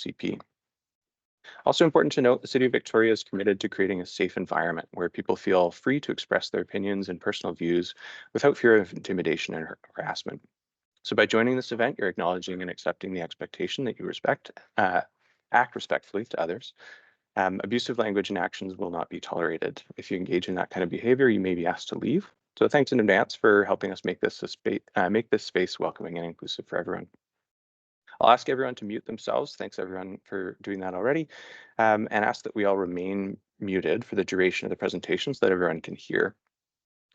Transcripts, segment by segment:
OCP. Also important to note, the City of Victoria is committed to creating a safe environment where people feel free to express their opinions and personal views without fear of intimidation and harassment. So by joining this event, you're acknowledging and accepting the expectation that you act respectfully to others. Abusive language and actions will not be tolerated. If you engage in that kind of behavior, you may be asked to leave. So thanks in advance for helping us make this space welcoming and inclusive for everyone. I'll ask everyone to mute themselves. Thanks everyone for doing that already. And ask that we all remain muted for the duration of the presentation so that everyone can hear.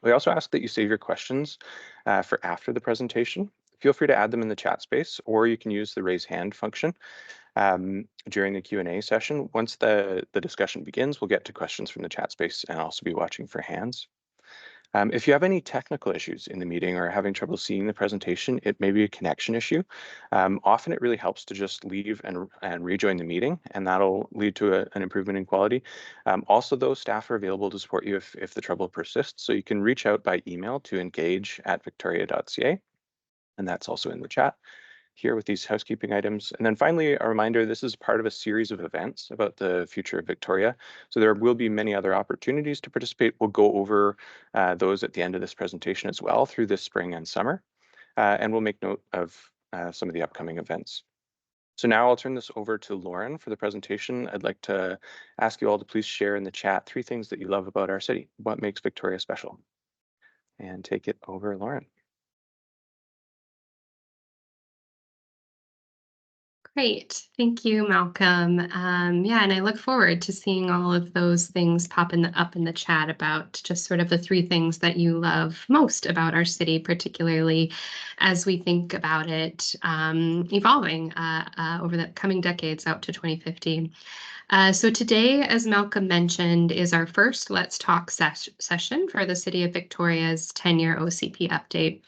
We also ask that you save your questions for after the presentation. Feel free to add them in the chat space, or you can use the raise hand function during the Q&A session. Once the discussion begins, we'll get to questions from the chat space and also be watching for hands. If you have any technical issues in the meeting or having trouble seeing the presentation, it may be a connection issue. Often it really helps to just leave and rejoin the meeting, and that'll lead to an improvement in quality. Also, though, staff are available to support you if the trouble persists, so you can reach out by email to engage@victoria.ca, and that's also in the chat here with these housekeeping items. And then finally, a reminder, this is part of a series of events about the future of Victoria. So there will be many other opportunities to participate. We'll go over those at the end of this presentation as well through this spring and summer. And we'll make note of some of the upcoming events. So now I'll turn this over to Lauren for the presentation. I'd like to ask you all to please share in the chat 3 things that you love about our city. What makes Victoria special? And take it over, Lauren. Great. Thank you, Malcolm. Yeah, and I look forward to seeing all of those things up in the chat about just sort of the 3 things that you love most about our city, particularly as we think about it evolving over the coming decades out to 2050. So today, as Malcolm mentioned, is our first Let's Talk session for the City of Victoria's 10-year OCP update.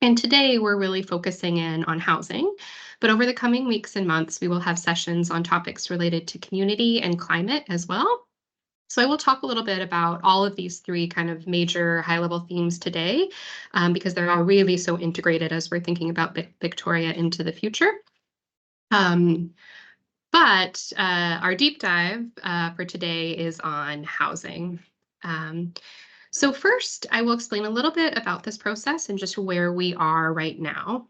And today we're really focusing in on housing, but over the coming weeks and months, we will have sessions on topics related to community and climate as well. So I will talk a little bit about all of these 3 kind of major high-level themes today, because they're all really so integrated as we're thinking about Victoria into the future. But our deep dive for today is on housing. So first, I will explain a little bit about this process and just where we are right now.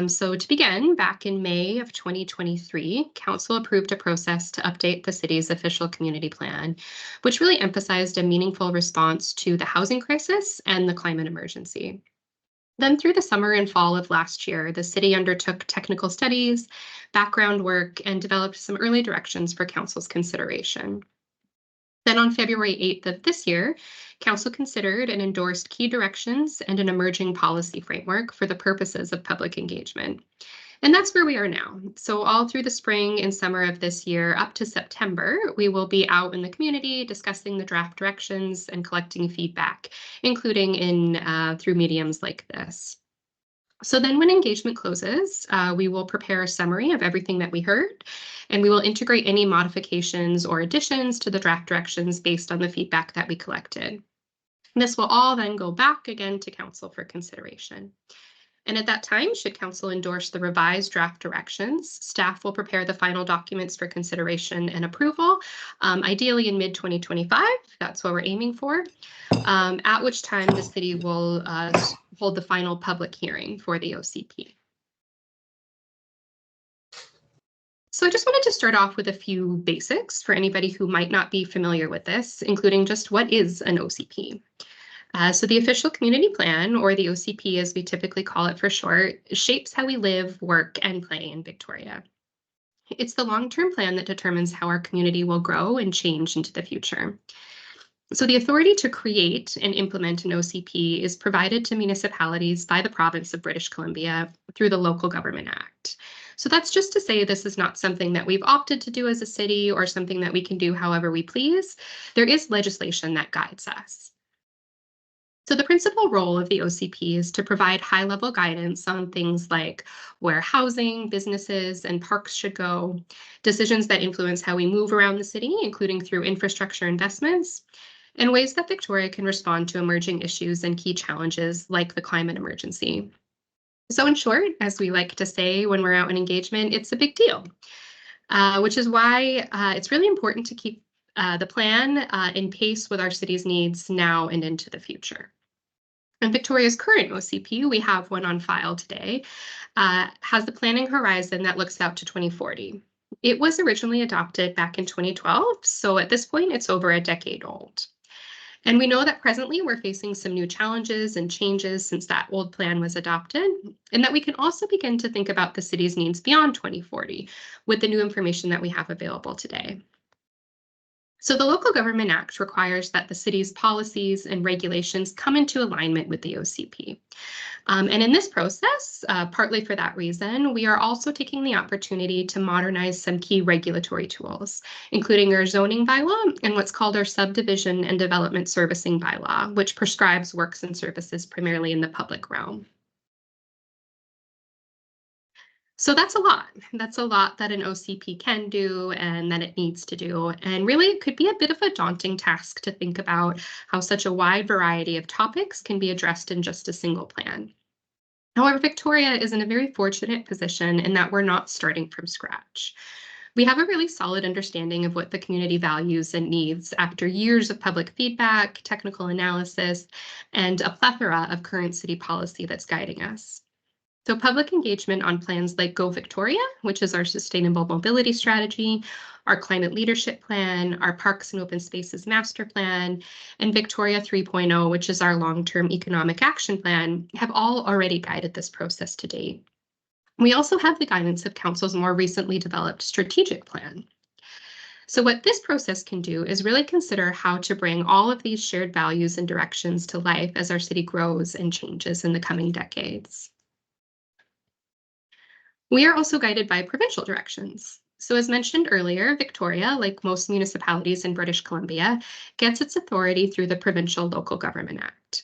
So to begin, back in May of 2023, Council approved a process to update the city's official community plan, which really emphasized a meaningful response to the housing crisis and the climate emergency. Then through the summer and fall of last year, the city undertook technical studies, background work, and developed some early directions for Council's consideration. Then on February 8th of this year, Council considered and endorsed key directions and an emerging policy framework for the purposes of public engagement. And that's where we are now. So all through the spring and summer of this year, up to September, we will be out in the community discussing the draft directions and collecting feedback, including through mediums like this. So then when engagement closes, we will prepare a summary of everything that we heard, and we will integrate any modifications or additions to the draft directions based on the feedback that we collected. This will all then go back again to Council for consideration. And at that time, should Council endorse the revised draft directions, staff will prepare the final documents for consideration and approval, ideally in mid-2025. That's what we're aiming for, at which time the city will hold the final public hearing for the OCP. So I just wanted to start off with a few basics for anybody who might not be familiar with this, including just what is an OCP. So the official community plan, or the OCP as we typically call it for short, shapes how we live, work, and play in Victoria. It's the long-term plan that determines how our community will grow and change into the future. So the authority to create and implement an OCP is provided to municipalities by the province of British Columbia through the Local Government Act. So that's just to say this is not something that we've opted to do as a city or something that we can do however we please. There is legislation that guides us. So the principal role of the OCP is to provide high-level guidance on things like where housing, businesses, and parks should go, decisions that influence how we move around the city, including through infrastructure investments, and ways that Victoria can respond to emerging issues and key challenges like the climate emergency. So in short, as we like to say when we're out in engagement, it's a big deal. which is why it's really important to keep the plan in pace with our city's needs now and into the future. And Victoria's current OCP, we have one on file today, has the planning horizon that looks out to 2040. It was originally adopted back in 2012, so at this point, it's over a decade old. And we know that presently we're facing some new challenges and changes since that old plan was adopted, and that we can also begin to think about the city's needs beyond 2040 with the new information that we have available today. So the Local Government Act requires that the city's policies and regulations come into alignment with the OCP. And in this process, partly for that reason, we are also taking the opportunity to modernize some key regulatory tools, including our zoning bylaw and what's called our subdivision and development servicing bylaw, which prescribes works and services primarily in the public realm. So that's a lot. That's a lot that an OCP can do and that it needs to do. And really, it could be a bit of a daunting task to think about how such a wide variety of topics can be addressed in just a single plan. However, Victoria is in a very fortunate position in that we're not starting from scratch. We have a really solid understanding of what the community values and needs after years of public feedback, technical analysis, and a plethora of current city policy that's guiding us. So public engagement on plans like Go Victoria, which is our sustainable mobility strategy, our climate leadership plan, our parks and open spaces master plan, and Victoria 3.0, which is our long-term economic action plan, have all already guided this process to date. We also have the guidance of Council's more recently developed strategic plan. So what this process can do is really consider how to bring all of these shared values and directions to life as our city grows and changes in the coming decades. We are also guided by provincial directions. So as mentioned earlier, Victoria, like most municipalities in British Columbia, gets its authority through the Provincial Local Government Act.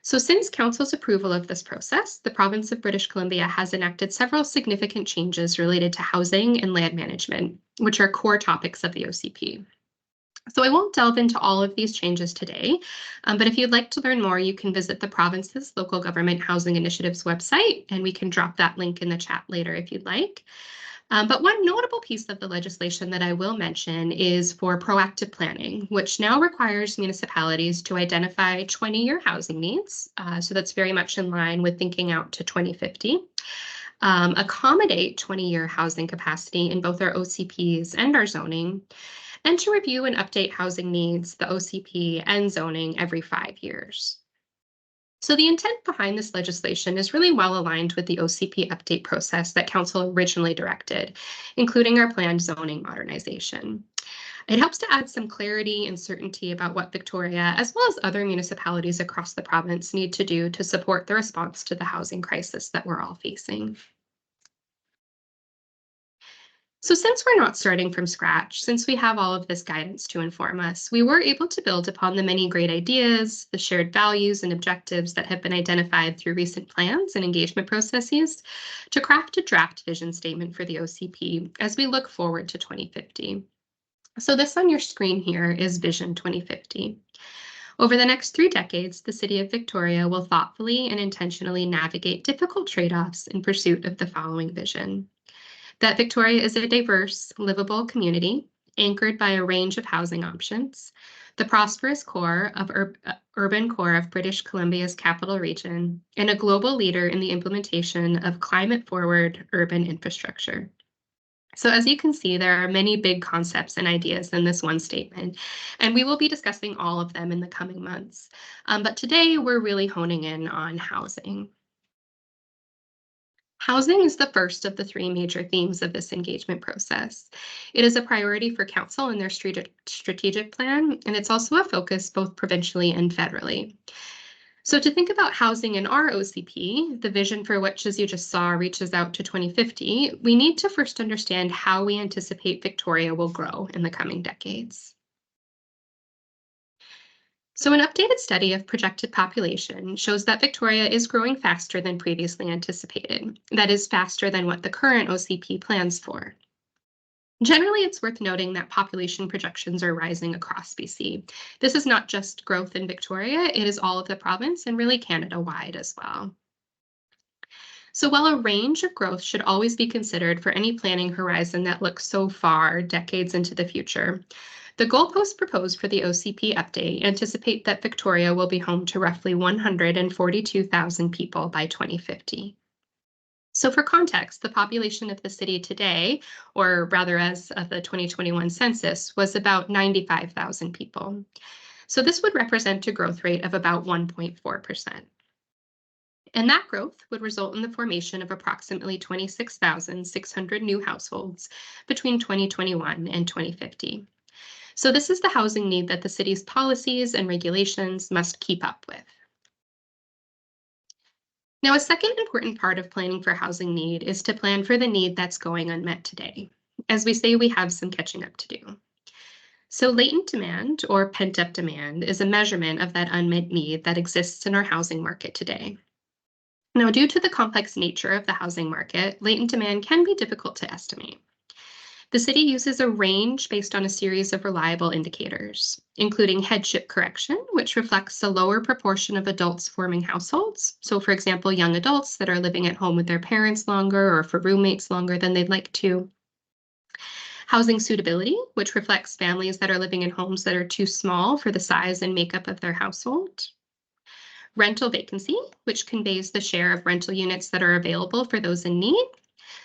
So since Council's approval of this process, the province of British Columbia has enacted several significant changes related to housing and land management, which are core topics of the OCP. So I won't delve into all of these changes today, but if you'd like to learn more, you can visit the province's local government housing initiatives website, and we can drop that link in the chat later if you'd like. But one notable piece of the legislation that I will mention is for proactive planning, which now requires municipalities to identify 20-year housing needs. So that's very much in line with thinking out to 2050. Accommodate 20-year housing capacity in both our OCPs and our zoning, and to review and update housing needs, the OCP, and zoning every 5 years. So the intent behind this legislation is really well aligned with the OCP update process that Council originally directed, including our planned zoning modernization. It helps to add some clarity and certainty about what Victoria, as well as other municipalities across the province, need to do to support the response to the housing crisis that we're all facing. So since we're not starting from scratch, since we have all of this guidance to inform us, we were able to build upon the many great ideas, the shared values and objectives that have been identified through recent plans and engagement processes to craft a draft vision statement for the OCP as we look forward to 2050. So this on your screen here is Vision 2050. Over the next 3 decades, the City of Victoria will thoughtfully and intentionally navigate difficult trade-offs in pursuit of the following vision: that Victoria is a diverse, livable community anchored by a range of housing options, the prosperous core of urban core of British Columbia's capital region, and a global leader in the implementation of climate-forward urban infrastructure. So as you can see, there are many big concepts and ideas in this one statement, and we will be discussing all of them in the coming months. But today, we're really honing in on housing. Housing is the first of the 3 major themes of this engagement process. It is a priority for Council in their strategic plan, and it's also a focus both provincially and federally. So to think about housing in our OCP, the vision for which, as you just saw, reaches out to 2050, we need to first understand how we anticipate Victoria will grow in the coming decades. So an updated study of projected population shows that Victoria is growing faster than previously anticipated. That is faster than what the current OCP plans for. Generally, it's worth noting that population projections are rising across BC. This is not just growth in Victoria, it is all of the province and really Canada-wide as well. So while a range of growth should always be considered for any planning horizon that looks so far, decades into the future, the goalposts proposed for the OCP update anticipate that Victoria will be home to roughly 142,000 people by 2050. So for context, the population of the city today, or rather as of the 2021 census, was about 95,000 people. So this would represent a growth rate of about 1.4%. And that growth would result in the formation of approximately 26,600 new households between 2021 and 2050. So this is the housing need that the city's policies and regulations must keep up with. Now, a second important part of planning for housing need is to plan for the need that's going unmet today. As we say, we have some catching up to do. So latent demand or pent-up demand is a measurement of that unmet need that exists in our housing market today. Now, due to the complex nature of the housing market, latent demand can be difficult to estimate. The city uses a range based on a series of reliable indicators, including headship correction, which reflects a lower proportion of adults forming households. So, for example, young adults that are living at home with their parents longer or for roommates longer than they'd like to. Housing suitability, which reflects families that are living in homes that are too small for the size and makeup of their household. Rental vacancy, which conveys the share of rental units that are available for those in need.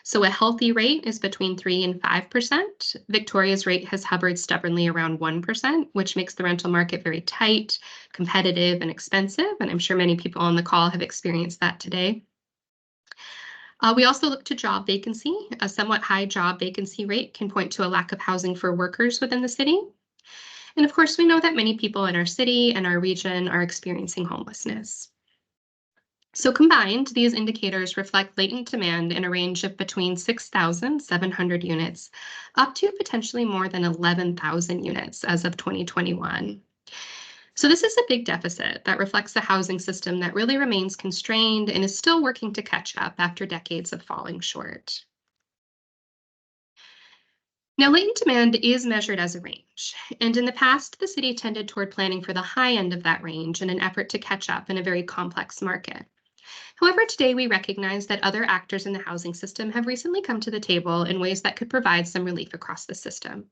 So a healthy rate is between 3 and 5%. Victoria's rate has hovered stubbornly around 1%, which makes the rental market very tight, competitive, and expensive. And I'm sure many people on the call have experienced that today. We also look to job vacancy. A somewhat high job vacancy rate can point to a lack of housing for workers within the city. And of course, we know that many people in our city and our region are experiencing homelessness. So combined, these indicators reflect latent demand in a range of between 6,700 units up to potentially more than 11,000 units as of 2021. So this is a big deficit that reflects a housing system that really remains constrained and is still working to catch up after decades of falling short. Now, latent demand is measured as a range, and in the past, the city tended toward planning for the high end of that range in an effort to catch up in a very complex market. However, today we recognize that other actors in the housing system have recently come to the table in ways that could provide some relief across the system.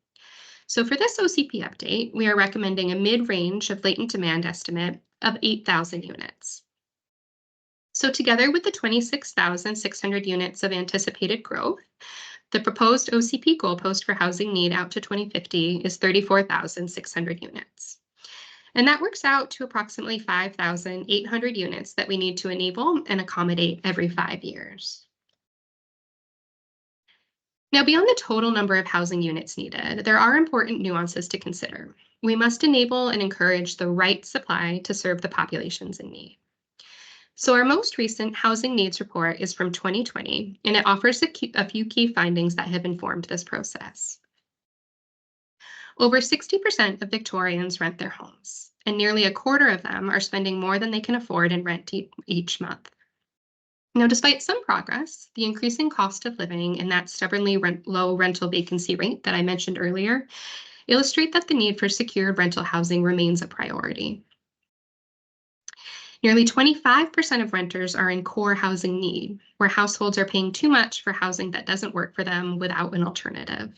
So for this OCP update, we are recommending a mid-range of latent demand estimate of 8,000 units. So together with the 26,600 units of anticipated growth, the proposed OCP goalpost for housing need out to 2050 is 34,600 units. And that works out to approximately 5,800 units that we need to enable and accommodate every 5 years. Now, beyond the total number of housing units needed, there are important nuances to consider. We must enable and encourage the right supply to serve the populations in need. So our most recent housing needs report is from 2020, and it offers a few key findings that have informed this process. Over 60% of Victorians rent their homes, and nearly a quarter of them are spending more than they can afford in rent each month. Now, despite some progress, the increasing cost of living and that stubbornly low rental vacancy rate that I mentioned earlier illustrate that the need for secured rental housing remains a priority. Nearly 25% of renters are in core housing need, where households are paying too much for housing that doesn't work for them without an alternative.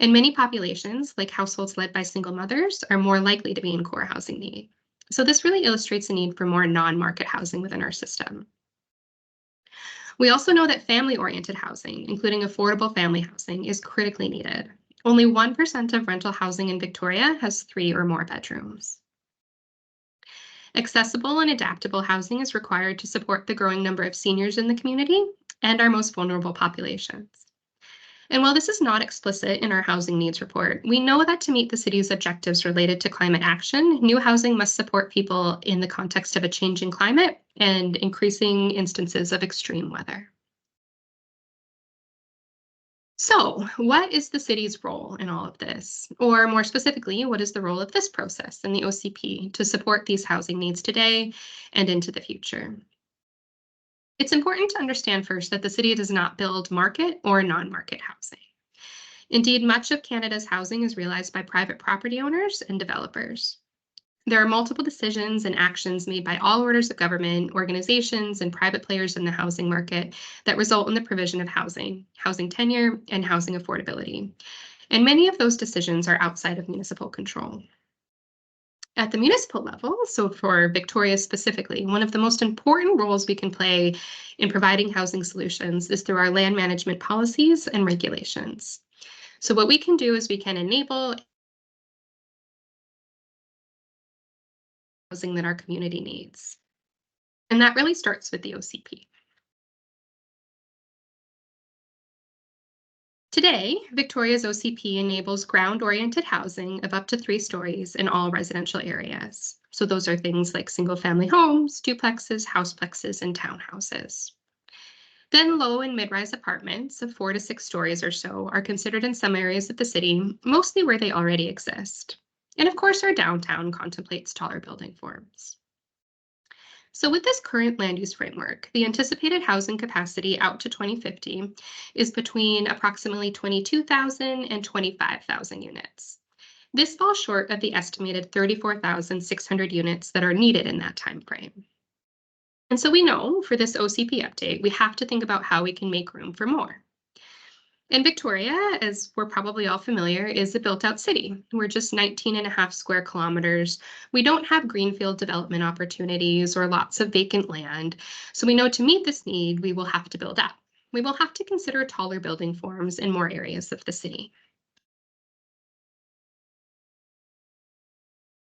And many populations, like households led by single mothers, are more likely to be in core housing need. So this really illustrates the need for more non-market housing within our system. We also know that family-oriented housing, including affordable family housing, is critically needed. Only 1% of rental housing in Victoria has 3 or more bedrooms. Accessible and adaptable housing is required to support the growing number of seniors in the community and our most vulnerable populations. And while this is not explicit in our housing needs report, we know that to meet the city's objectives related to climate action, new housing must support people in the context of a changing climate and increasing instances of extreme weather. So, what is the city's role in all of this? Or more specifically, what is the role of this process in the OCP to support these housing needs today and into the future? It's important to understand first that the city does not build market or non-market housing. Indeed, much of Canada's housing is realized by private property owners and developers. There are multiple decisions and actions made by all orders of government, organizations, and private players in the housing market that result in the provision of housing, housing tenure, and housing affordability. And many of those decisions are outside of municipal control. At the municipal level, so for Victoria specifically, one of the most important roles we can play in providing housing solutions is through our land management policies and regulations. So what we can do is we can enable housing that our community needs. And that really starts with the OCP. Today, Victoria's OCP enables ground-oriented housing of up to 3 stories in all residential areas. So those are things like single-family homes, duplexes, houseplexes, and townhouses. Then low and mid-rise apartments of 4 to 6 stories or so are considered in some areas of the city, mostly where they already exist. And of course, our downtown contemplates taller building forms. So with this current land use framework, the anticipated housing capacity out to 2050 is between approximately 22,000 and 25,000 units. This falls short of the estimated 34,600 units that are needed in that time frame. And so we know for this OCP update, we have to think about how we can make room for more. And Victoria, as we're probably all familiar, is a built-out city. We're just 19.5 square kilometers. We don't have greenfield development opportunities or lots of vacant land. So we know to meet this need, we will have to build up. We will have to consider taller building forms in more areas of the city.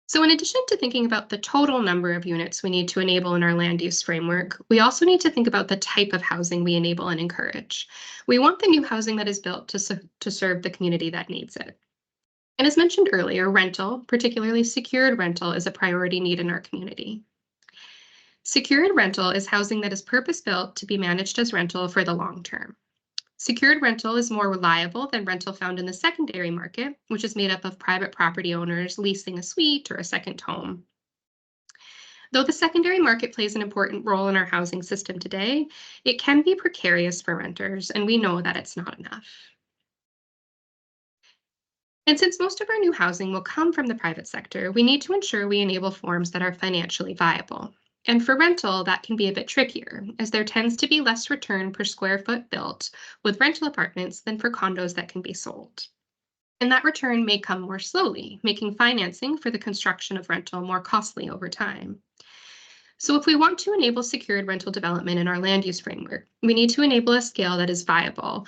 So in addition to thinking about the total number of units we need to enable in our land use framework, we also need to think about the type of housing we enable and encourage. We want the new housing that is built to serve the community that needs it. And as mentioned earlier, rental, particularly secured rental, is a priority need in our community. Secured rental is housing that is purpose-built to be managed as rental for the long term. Secured rental is more reliable than rental found in the secondary market, which is made up of private property owners leasing a suite or a second home. Though the secondary market plays an important role in our housing system today, it can be precarious for renters, and we know that it's not enough. And since most of our new housing will come from the private sector, we need to ensure we enable forms that are financially viable. And for rental, that can be a bit trickier, as there tends to be less return per square foot built with rental apartments than for condos that can be sold. And that return may come more slowly, making financing for the construction of rental more costly over time. So if we want to enable secured rental development in our land use framework, we need to enable a scale that is viable,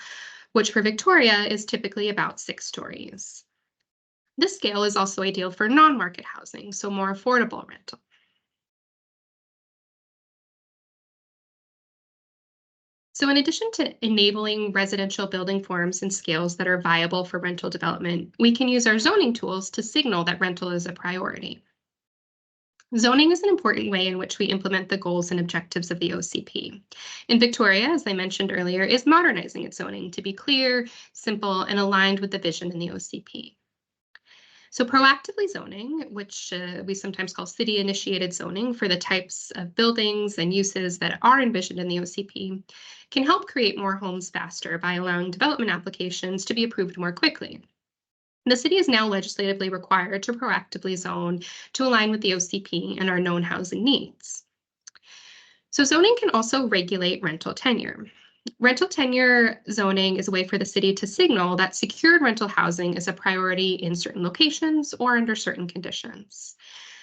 which for Victoria is typically about 6 stories. This scale is also ideal for non-market housing, so more affordable rental. So in addition to enabling residential building forms and scales that are viable for rental development, we can use our zoning tools to signal that rental is a priority. Zoning is an important way in which we implement the goals and objectives of the OCP. In Victoria, as I mentioned earlier, is modernizing its zoning to be clear, simple, and aligned with the vision in the OCP. So proactively zoning, which we sometimes call city-initiated zoning for the types of buildings and uses that are envisioned in the OCP, can help create more homes faster by allowing development applications to be approved more quickly. The city is now legislatively required to proactively zone to align with the OCP and our known housing needs. So zoning can also regulate rental tenure. Rental tenure zoning is a way for the city to signal that secured rental housing is a priority in certain locations or under certain conditions.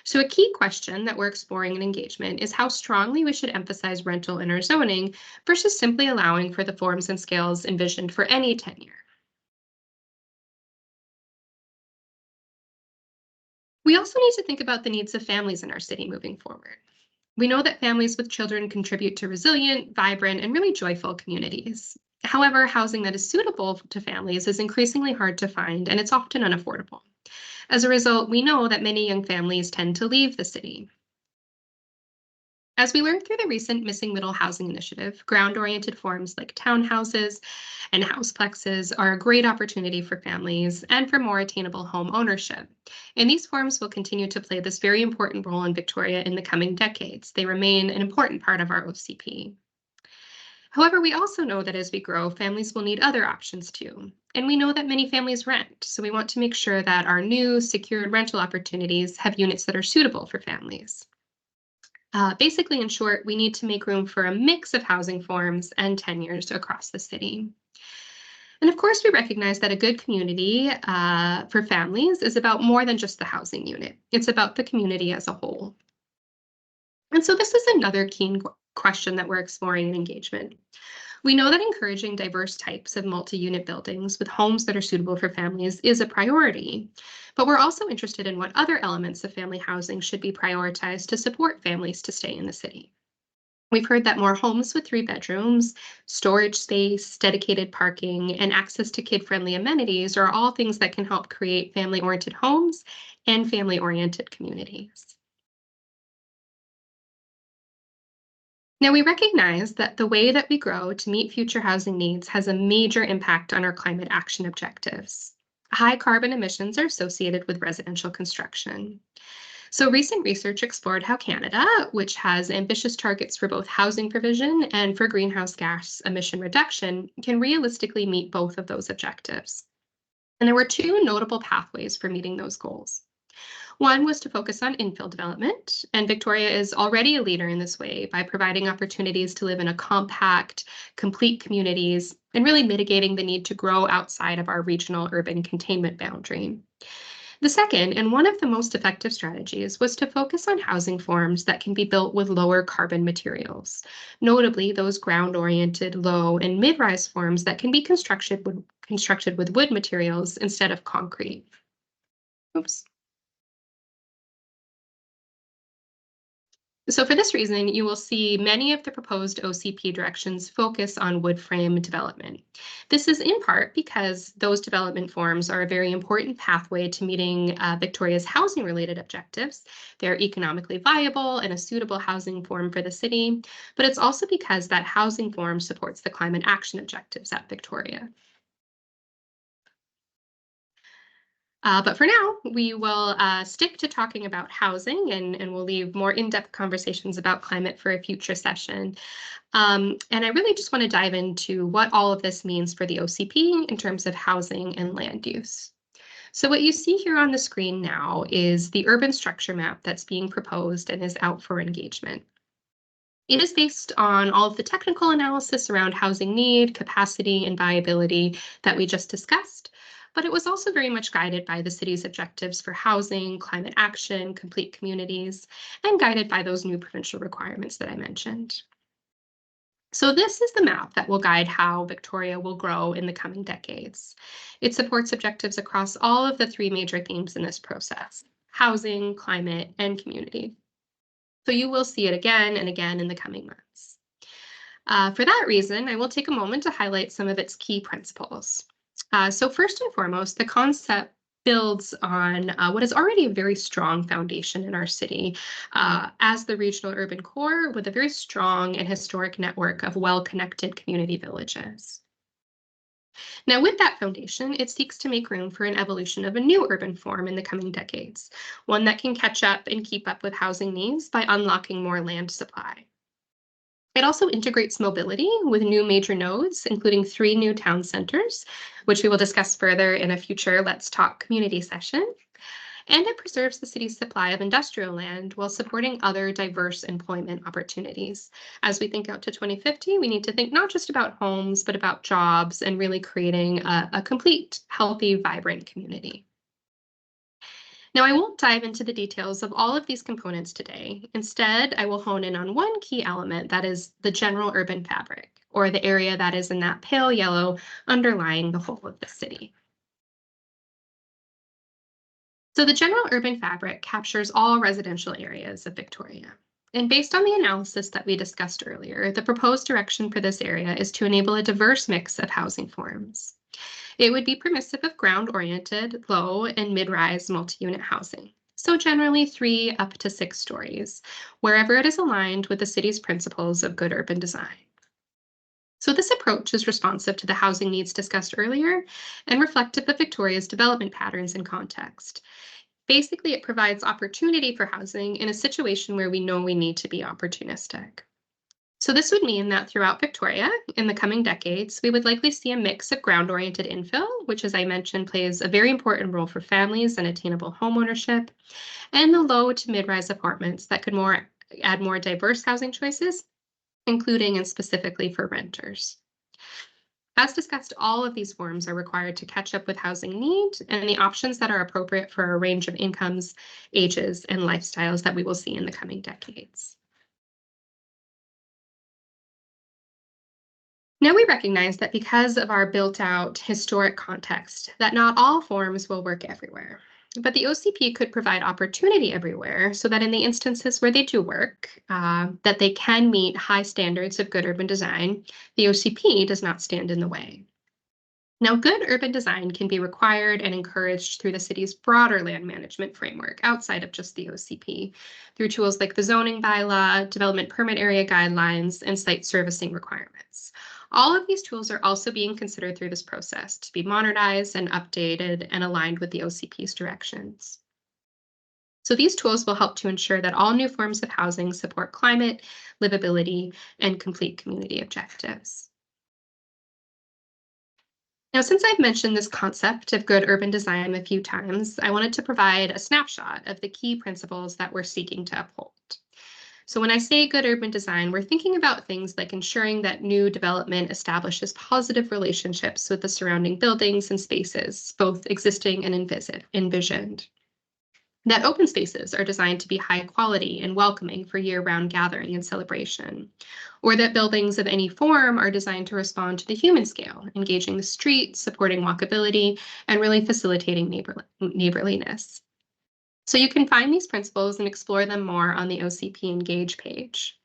So a key question that we're exploring in engagement is how strongly we should emphasize rental in our zoning versus simply allowing for the forms and scales envisioned for any tenure. We also need to think about the needs of families in our city moving forward. We know that families with children contribute to resilient, vibrant, and really joyful communities. However, housing that is suitable to families is increasingly hard to find, and it's often unaffordable. As a result, we know that many young families tend to leave the city. As we learned through the recent Missing Middle Housing Initiative, ground-oriented forms like townhouses and houseplexes are a great opportunity for families and for more attainable home ownership. And these forms will continue to play this very important role in Victoria in the coming decades. They remain an important part of our OCP. However, we also know that as we grow, families will need other options too. And we know that many families rent, so we want to make sure that our new secured rental opportunities have units that are suitable for families. Basically, in short, we need to make room for a mix of housing forms and tenures across the city. And of course, we recognize that a good community for families is about more than just the housing unit. It's about the community as a whole. And so this is another keen question that we're exploring in engagement. We know that encouraging diverse types of multi-unit buildings with homes that are suitable for families is a priority, but we're also interested in what other elements of family housing should be prioritized to support families to stay in the city. We've heard that more homes with 3 bedrooms, storage space, dedicated parking, and access to kid-friendly amenities are all things that can help create family-oriented homes and family-oriented communities. Now, we recognize that the way that we grow to meet future housing needs has a major impact on our climate action objectives. High carbon emissions are associated with residential construction. So, recent research explored how Canada, which has ambitious targets for both housing provision and for greenhouse gas emission reduction, can realistically meet both of those objectives. And there were two notable pathways for meeting those goals. One was to focus on infill development, and Victoria is already a leader in this way by providing opportunities to live in a compact, complete communities and really mitigating the need to grow outside of our regional urban containment boundary. The second, and one of the most effective strategies, was to focus on housing forms that can be built with lower carbon materials, notably those ground-oriented low and mid-rise forms that can be constructed with wood materials instead of concrete. Oops. So for this reason, you will see many of the proposed OCP directions focus on wood frame development. This is in part because those development forms are a very important pathway to meeting Victoria's housing-related objectives. They're economically viable and a suitable housing form for the city, but it's also because that housing form supports the climate action objectives at Victoria. But for now, we will stick to talking about housing and we'll leave more in-depth conversations about climate for a future session. And I really just want to dive into what all of this means for the OCP in terms of housing and land use. So what you see here on the screen now is the urban structure map that's being proposed and is out for engagement. It is based on all of the technical analysis around housing need, capacity, and viability that we just discussed, but it was also very much guided by the city's objectives for housing, climate action, complete communities, and guided by those new provincial requirements that I mentioned. So this is the map that will guide how Victoria will grow in the coming decades. It supports objectives across all of the 3 major themes in this process: housing, climate, and community. So you will see it again and again in the coming months. For that reason, I will take a moment to highlight some of its key principles. So first and foremost, the concept builds on what is already a very strong foundation in our city as the regional urban core with a very strong and historic network of well-connected community villages. Now, with that foundation, it seeks to make room for an evolution of a new urban form in the coming decades, one that can catch up and keep up with housing needs by unlocking more land supply. It also integrates mobility with new major nodes, including 3 new town centers, which we will discuss further in a future Let's Talk community session. And it preserves the city's supply of industrial land while supporting other diverse employment opportunities. As we think out to 2050, we need to think not just about homes, but about jobs and really creating a complete, healthy, vibrant community. Now, I won't dive into the details of all of these components today. Instead, I will hone in on one key element that is the general urban fabric, or the area that is in that pale yellow underlying the whole of the city. So the general urban fabric captures all residential areas of Victoria. And based on the analysis that we discussed earlier, the proposed direction for this area is to enable a diverse mix of housing forms. It would be permissive of ground-oriented, low and mid-rise multi-unit housing. So generally 3 up to 6 stories, wherever it is aligned with the city's principles of good urban design. So this approach is responsive to the housing needs discussed earlier and reflective of Victoria's development patterns and context. Basically, it provides opportunity for housing in a situation where we know we need to be opportunistic. So this would mean that throughout Victoria, in the coming decades, we would likely see a mix of ground-oriented infill, which, as I mentioned, plays a very important role for families and attainable homeownership, and the low to mid-rise apartments that could add more diverse housing choices, including and specifically for renters. As discussed, all of these forms are required to catch up with housing need and the options that are appropriate for a range of incomes, ages, and lifestyles that we will see in the coming decades. Now we recognize that because of our built-out historic context, that not all forms will work everywhere. But the OCP could provide opportunity everywhere so that in the instances where they do work, that they can meet high standards of good urban design, the OCP does not stand in the way. Now, good urban design can be required and encouraged through the city's broader land management framework outside of just the OCP, through tools like the zoning bylaw, development permit area guidelines, and site servicing requirements. All of these tools are also being considered through this process to be modernized and updated and aligned with the OCP's directions. So these tools will help to ensure that all new forms of housing support climate, livability, and complete community objectives. Now, since I've mentioned this concept of good urban design a few times, I wanted to provide a snapshot of the key principles that we're seeking to uphold. So when I say good urban design, we're thinking about things like ensuring that new development establishes positive relationships with the surrounding buildings and spaces, both existing and envisioned. That open spaces are designed to be high quality and welcoming for year-round gathering and celebration, or that buildings of any form are designed to respond to the human scale, engaging the street, supporting walkability, and really facilitating neighborliness. So you can find these principles and explore them more on the OCP Engage page.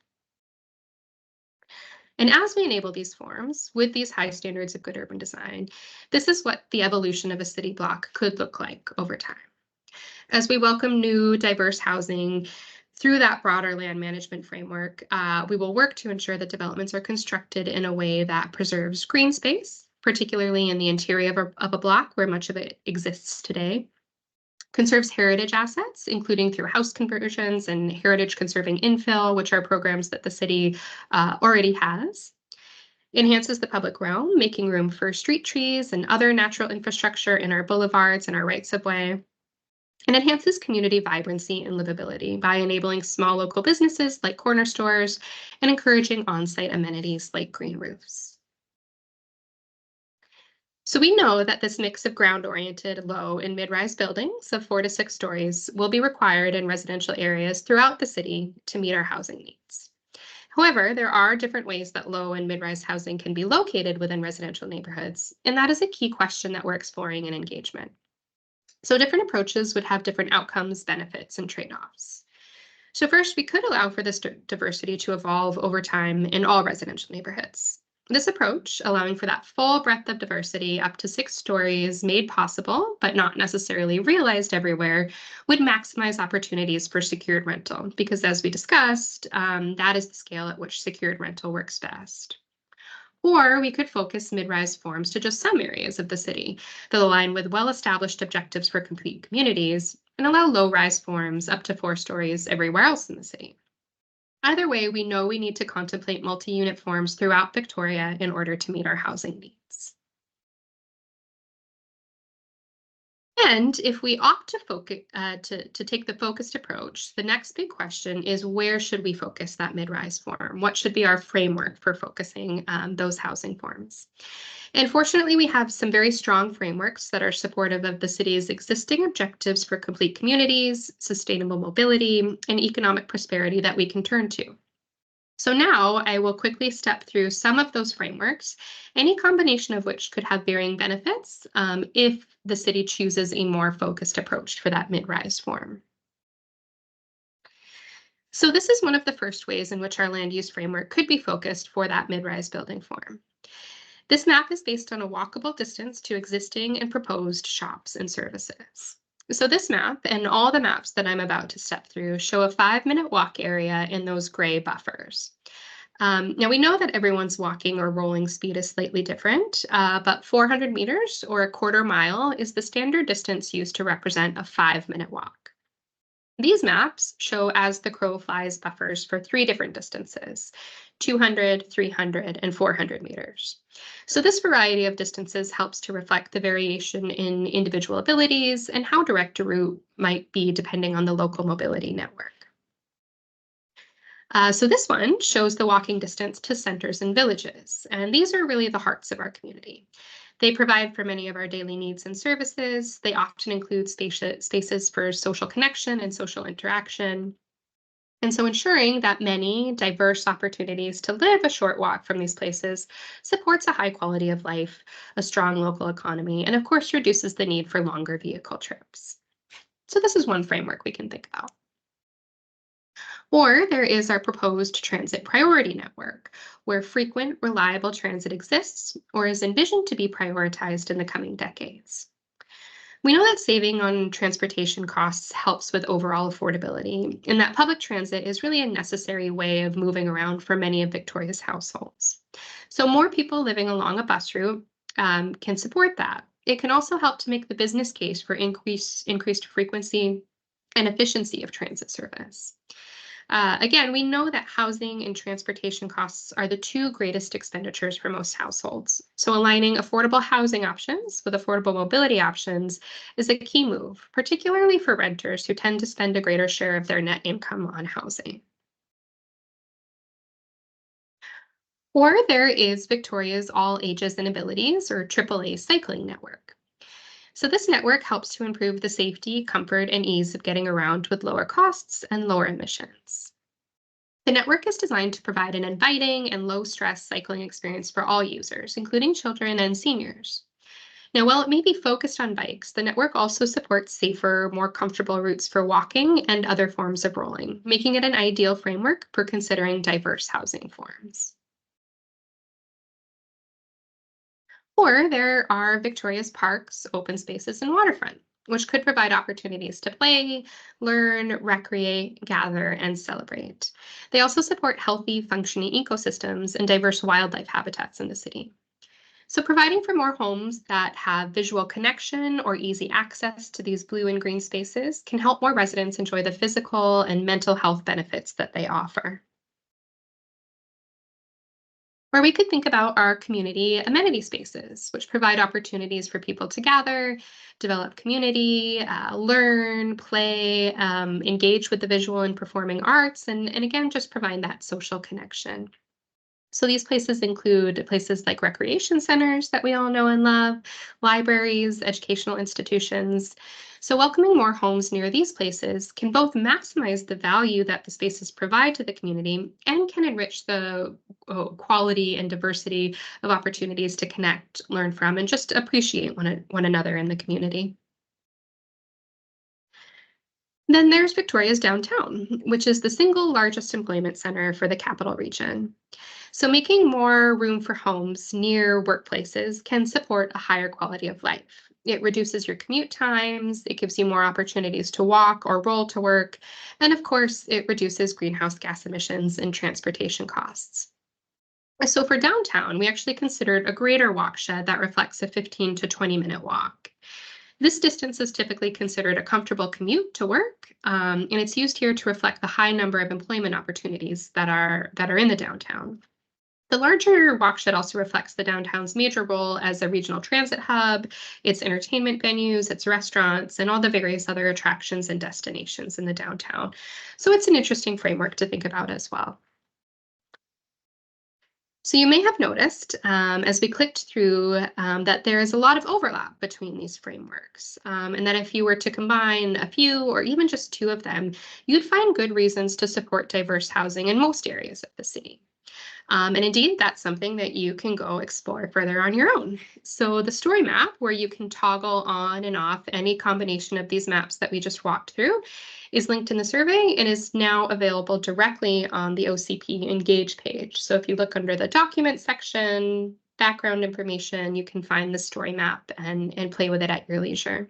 And as we enable these forms with these high standards of good urban design, this is what the evolution of a city block could look like over time. As we welcome new, diverse housing through that broader land management framework, we will work to ensure that developments are constructed in a way that preserves green space, particularly in the interior of a block where much of it exists today, conserves heritage assets, including through house conversions and heritage conserving infill, which are programs that the city already has, enhances the public realm, making room for street trees and other natural infrastructure in our boulevards and our rights of way, and enhances community vibrancy and livability by enabling small local businesses like corner stores and encouraging on-site amenities like green roofs. So we know that this mix of ground-oriented, low, and mid-rise buildings of 4 to 6 stories will be required in residential areas throughout the city to meet our housing needs. However, there are different ways that low and mid-rise housing can be located within residential neighborhoods, and that is a key question that we're exploring in engagement. So different approaches would have different outcomes, benefits, and trade-offs. So first, we could allow for this diversity to evolve over time in all residential neighborhoods. This approach, allowing for that full breadth of diversity up to 6 stories made possible, but not necessarily realized everywhere, would maximize opportunities for secured rental, because as we discussed, that is the scale at which secured rental works best. Or we could focus mid-rise forms to just some areas of the city that align with well-established objectives for complete communities and allow low-rise forms up to 4 stories everywhere else in the city. Either way, we know we need to contemplate multi-unit forms throughout Victoria in order to meet our housing needs. And if we opt to focus to take the focused approach, the next big question is where should we focus that mid-rise form? What should be our framework for focusing those housing forms? And fortunately, we have some very strong frameworks that are supportive of the city's existing objectives for complete communities, sustainable mobility, and economic prosperity that we can turn to. So now I will quickly step through some of those frameworks, any combination of which could have varying benefits if the city chooses a more focused approach for that mid-rise form. So this is one of the first ways in which our land use framework could be focused for that mid-rise building form. This map is based on a walkable distance to existing and proposed shops and services. So this map and all the maps that I'm about to step through show a 5-minute walk area in those gray buffers. Now we know that everyone's walking or rolling speed is slightly different, but 400 meters or a quarter mile is the standard distance used to represent a 5-minute walk. These maps show as the crow flies buffers for 3 different distances: 200, 300, and 400 meters. So this variety of distances helps to reflect the variation in individual abilities and how direct a route might be depending on the local mobility network. So this one shows the walking distance to centers and villages, and these are really the hearts of our community. They provide for many of our daily needs and services. They often include spaces for social connection and social interaction. And so ensuring that many diverse opportunities to live a short walk from these places supports a high quality of life, a strong local economy, and of course reduces the need for longer vehicle trips. So this is one framework we can think about. Or there is our proposed transit priority network, where frequent, reliable transit exists or is envisioned to be prioritized in the coming decades. We know that saving on transportation costs helps with overall affordability, and that public transit is really a necessary way of moving around for many of Victoria's households. So, more people living along a bus route can support that. It can also help to make the business case for increased frequency and efficiency of transit service. Again, we know that housing and transportation costs are the two greatest expenditures for most households. So, aligning affordable housing options with affordable mobility options is a key move, particularly for renters who tend to spend a greater share of their net income on housing. Or there is Victoria's All Ages and Abilities, or AAA cycling network. So, this network helps to improve the safety, comfort, and ease of getting around with lower costs and lower emissions. The network is designed to provide an inviting and low stress cycling experience for all users, including children and seniors. Now, while it may be focused on bikes, the network also supports safer, more comfortable routes for walking and other forms of rolling, making it an ideal framework for considering diverse housing forms. Or there are Victoria's parks, open spaces, and waterfront, which could provide opportunities to play, learn, recreate, gather, and celebrate. They also support healthy, functioning ecosystems and diverse wildlife habitats in the city. So, providing for more homes that have visual connection or easy access to these blue and green spaces can help more residents enjoy the physical and mental health benefits that they offer. Where we could think about our community amenity spaces, which provide opportunities for people to gather, develop community, learn, play, engage with the visual and performing arts, and again, just provide that social connection. So these places include places like recreation centers that we all know and love, libraries, educational institutions. So welcoming more homes near these places can both maximize the value that the spaces provide to the community and can enrich the quality and diversity of opportunities to connect, learn from, and just appreciate one another in the community. Then there's Victoria's downtown, which is the single largest employment center for the capital region. So, making more room for homes near workplaces can support a higher quality of life. It reduces your commute times, it gives you more opportunities to walk or roll to work, and of course, it reduces greenhouse gas emissions and transportation costs. So, for downtown, we actually considered a greater walk shed that reflects a 15 to 20-minute walk. This distance is typically considered a comfortable commute to work, and it's used here to reflect the high number of employment opportunities that are in the downtown. The larger Watershed also reflects the downtown's major role as a regional transit hub, its entertainment venues, its restaurants, and all the various other attractions and destinations in the downtown. So it's an interesting framework to think about as well. So you may have noticed as we clicked through that there is a lot of overlap between these frameworks, and that if you were to combine a few or even just two of them, you'd find good reasons to support diverse housing in most areas of the city. And indeed, that's something that you can go explore further on your own. So the story map, where you can toggle on and off any combination of these maps that we just walked through, is linked in the survey and is now available directly on the OCP Engage page. So if you look under the document section, background information, you can find the story map and play with it at your leisure.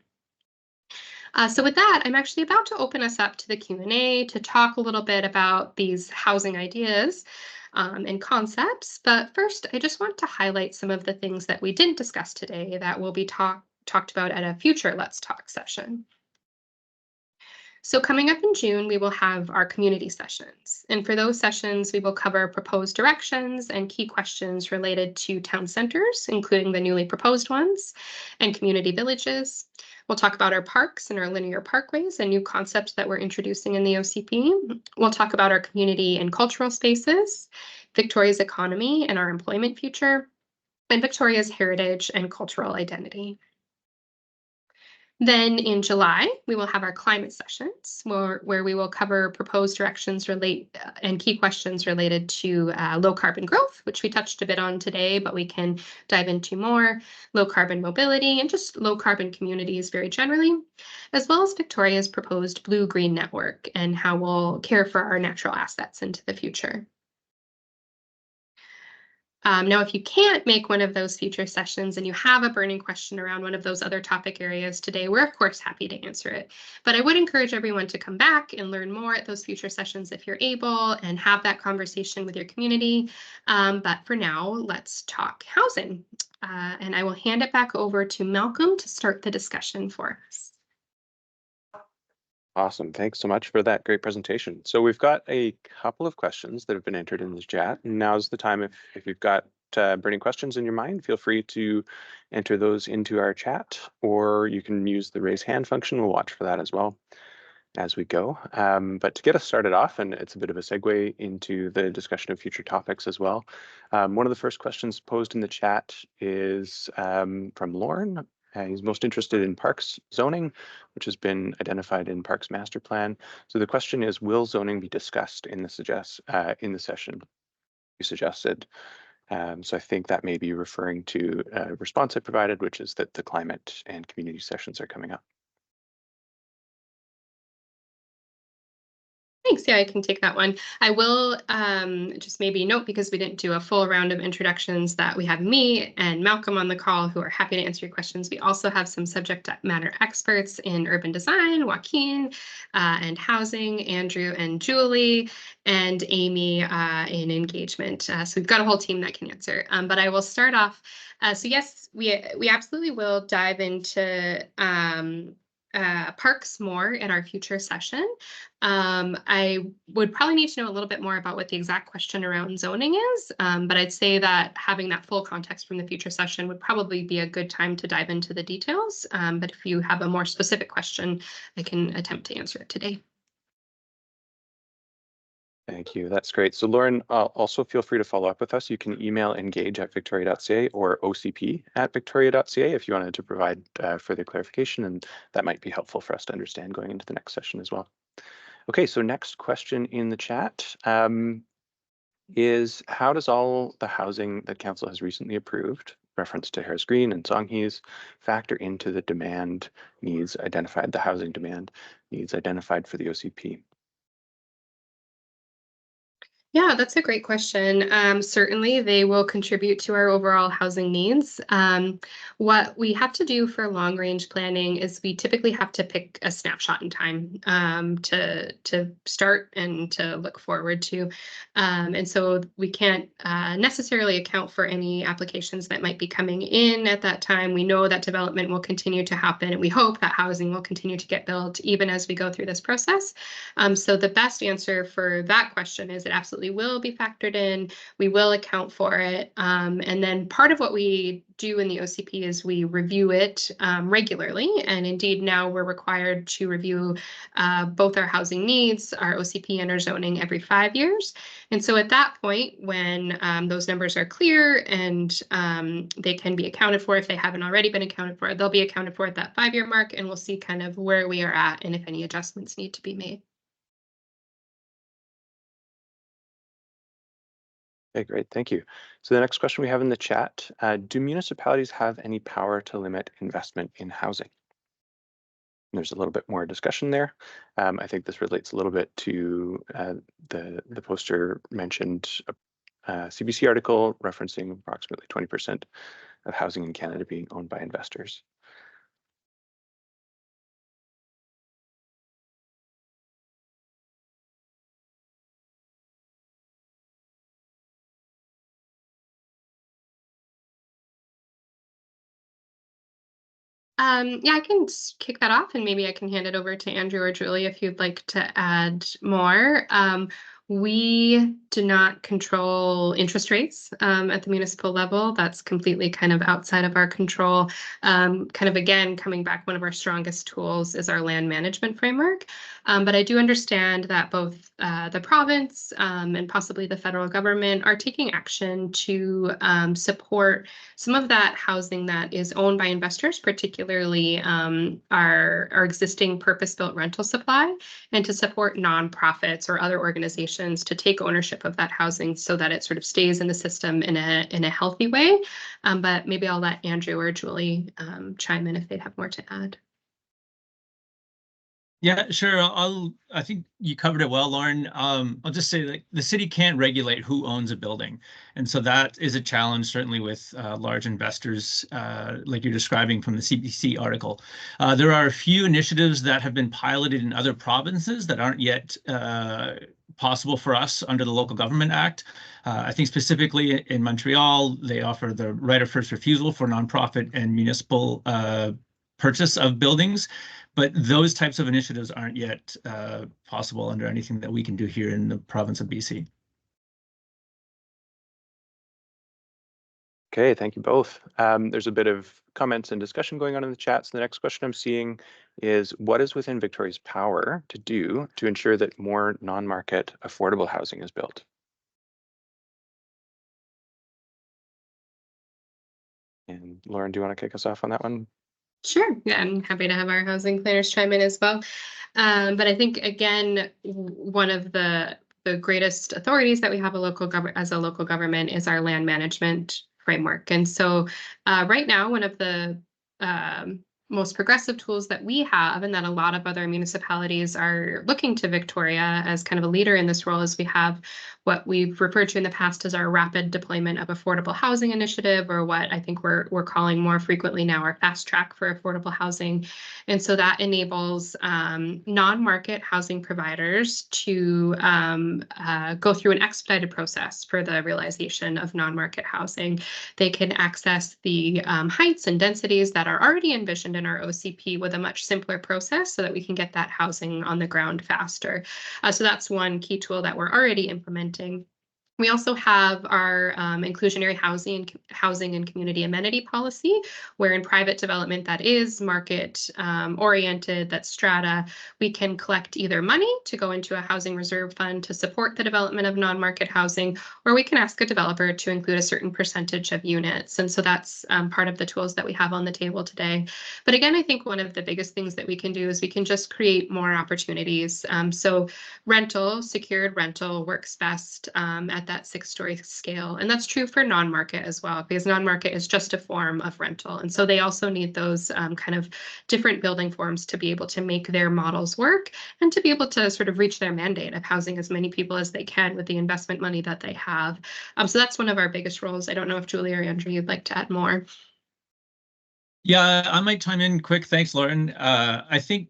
So with that, I'm actually about to open us up to the Q&A to talk a little bit about these housing ideas and concepts. But first, I just want to highlight some of the things that we didn't discuss today that will be talked about at a future Let's Talk session. So coming up in June, we will have our community sessions. And for those sessions, we will cover proposed directions and key questions related to town centers, including the newly proposed ones, and community villages. We'll talk about our parks and our linear parkways, a new concept that we're introducing in the OCP. We'll talk about our community and cultural spaces, Victoria's economy and our employment future, and Victoria's heritage and cultural identity. Then in July, we will have our climate sessions where we will cover proposed directions and key questions related to low carbon growth, which we touched a bit on today, but we can dive into more, low carbon mobility, and just low carbon communities very generally, as well as Victoria's proposed blue-green network and how we'll care for our natural assets into the future. Now, if you can't make one of those future sessions and you have a burning question around one of those other topic areas today, we're of course happy to answer it. But I would encourage everyone to come back and learn more at those future sessions if you're able and have that conversation with your community. But for now, let's talk housing. And I will hand it back over to Malcolm to start the discussion for us. Awesome. Thanks so much for that great presentation. So we've got a couple of questions that have been entered in the chat. And now's the time if you've got burning questions in your mind, feel free to enter those into our chat, or you can use the raise hand function. We'll watch for that as well as we go. But to get us started off, and it's a bit of a segue into the discussion of future topics as well. One of the first questions posed in the chat is from Lauren. He's most interested in parks zoning, which has been identified in Parks Master Plan. So the question is, will zoning be discussed in the session you suggested? So I think that may be referring to a response I provided, which is that the climate and community sessions are coming up. Thanks. Yeah, I can take that one. I will just maybe note, because we didn't do a full round of introductions, that we have me and Malcolm on the call who are happy to answer your questions. We also have some subject matter experts in urban design, Joaquin, and housing, Andrew and Julie, and Amy in engagement. So we've got a whole team that can answer. But I will start off. So yes, we absolutely will dive into parks more in our future session. I would probably need to know a little bit more about what the exact question around zoning is, but I'd say that having that full context from the future session would probably be a good time to dive into the details. But if you have a more specific question, I can attempt to answer it today. Thank you. That's great. So Lauren, also feel free to follow up with us. You can email engage@victoria.ca or ocp@victoria.ca if you wanted to provide further clarification, and that might be helpful for us to understand going into the next session as well. Okay, so next question in the chat is, how does all the housing that Council has recently approved, reference to Harris Green and Songhees, factor into the demand needs identified, the housing demand needs identified for the OCP? Yeah, that's a great question. Certainly, they will contribute to our overall housing needs. What we have to do for long range planning is we typically have to pick a snapshot in time to start and to look forward to. And so we can't necessarily account for any applications that might be coming in at that time. We know that development will continue to happen, and we hope that housing will continue to get built even as we go through this process. So the best answer for that question is it absolutely will be factored in. We will account for it. And then part of what we do in the OCP is we review it regularly. And indeed, now we're required to review both our housing needs, our OCP, and our zoning every 5 years. And so at that point, when those numbers are clear and they can be accounted for, if they haven't already been accounted for, they'll be accounted for at that 5-year mark, and we'll see kind of where we are at and if any adjustments need to be made. Okay, great, thank you. So the next question we have in the chat, do municipalities have any power to limit investment in housing? And there's a little bit more discussion there. I think this relates a little bit to the poster mentioned CBC article referencing approximately 20% of housing in Canada being owned by investors. Yeah, I can kick that off and maybe I can hand it over to Andrew or Julie if you'd like to add more. We do not control interest rates at the municipal level. That's completely kind of outside of our control. Kind of again, coming back, one of our strongest tools is our land management framework. But I do understand that both the province and possibly the federal government are taking action to support some of that housing that is owned by investors, particularly our existing purpose-built rental supply, and to support nonprofits or other organizations to take ownership of that housing so that it sort of stays in the system in a healthy way. But maybe I'll let Andrew or Julie chime in if they'd have more to add. Yeah, sure. I think you covered it well, Lauren. I'll just say that the city can't regulate who owns a building. And so that is a challenge, certainly with large investors, like you're describing from the CBC article. There are a few initiatives that have been piloted in other provinces that aren't yet possible for us under the Local Government Act. I think specifically in Montreal, they offer the right of first refusal for nonprofit and municipal purchase of buildings. But those types of initiatives aren't yet possible under anything that we can do here in the province of BC. Okay, thank you both. There's a bit of comments and discussion going on in the chat. So the next question I'm seeing is, what is within Victoria's power to do to ensure that more non-market affordable housing is built? And Lauren, do you want to kick us off on that one? Sure. Yeah, I'm happy to have our housing planners chime in as well. But I think again, one of the greatest authorities that we have as a local government is our land management framework. And so right now, one of the most progressive tools that we have and that a lot of other municipalities are looking to Victoria as kind of a leader in this role is we have what we've referred to in the past as our rapid deployment of affordable housing initiative, or what I think we're calling more frequently now our fast track for affordable housing. And so that enables non-market housing providers to go through an expedited process for the realization of non-market housing. They can access the heights and densities that are already envisioned in our OCP with a much simpler process so that we can get that housing on the ground faster. So that's one key tool that we're already implementing. We also have our inclusionary housing and community amenity policy, where in private development that is market oriented, that's strata, we can collect either money to go into a housing reserve fund to support the development of non-market housing, or we can ask a developer to include a certain percentage of units. And so that's part of the tools that we have on the table today. But again, I think one of the biggest things that we can do is we can just create more opportunities. So secured rental works best at that 6-story scale. And that's true for non-market as well, because non-market is just a form of rental. And so they also need those kind of different building forms to be able to make their models work and to be able to sort of reach their mandate of housing as many people as they can with the investment money that they have. So that's one of our biggest roles. I don't know if Julie or Andrew, you'd like to add more. Yeah, I might chime in quick. Thanks, Lauren. I think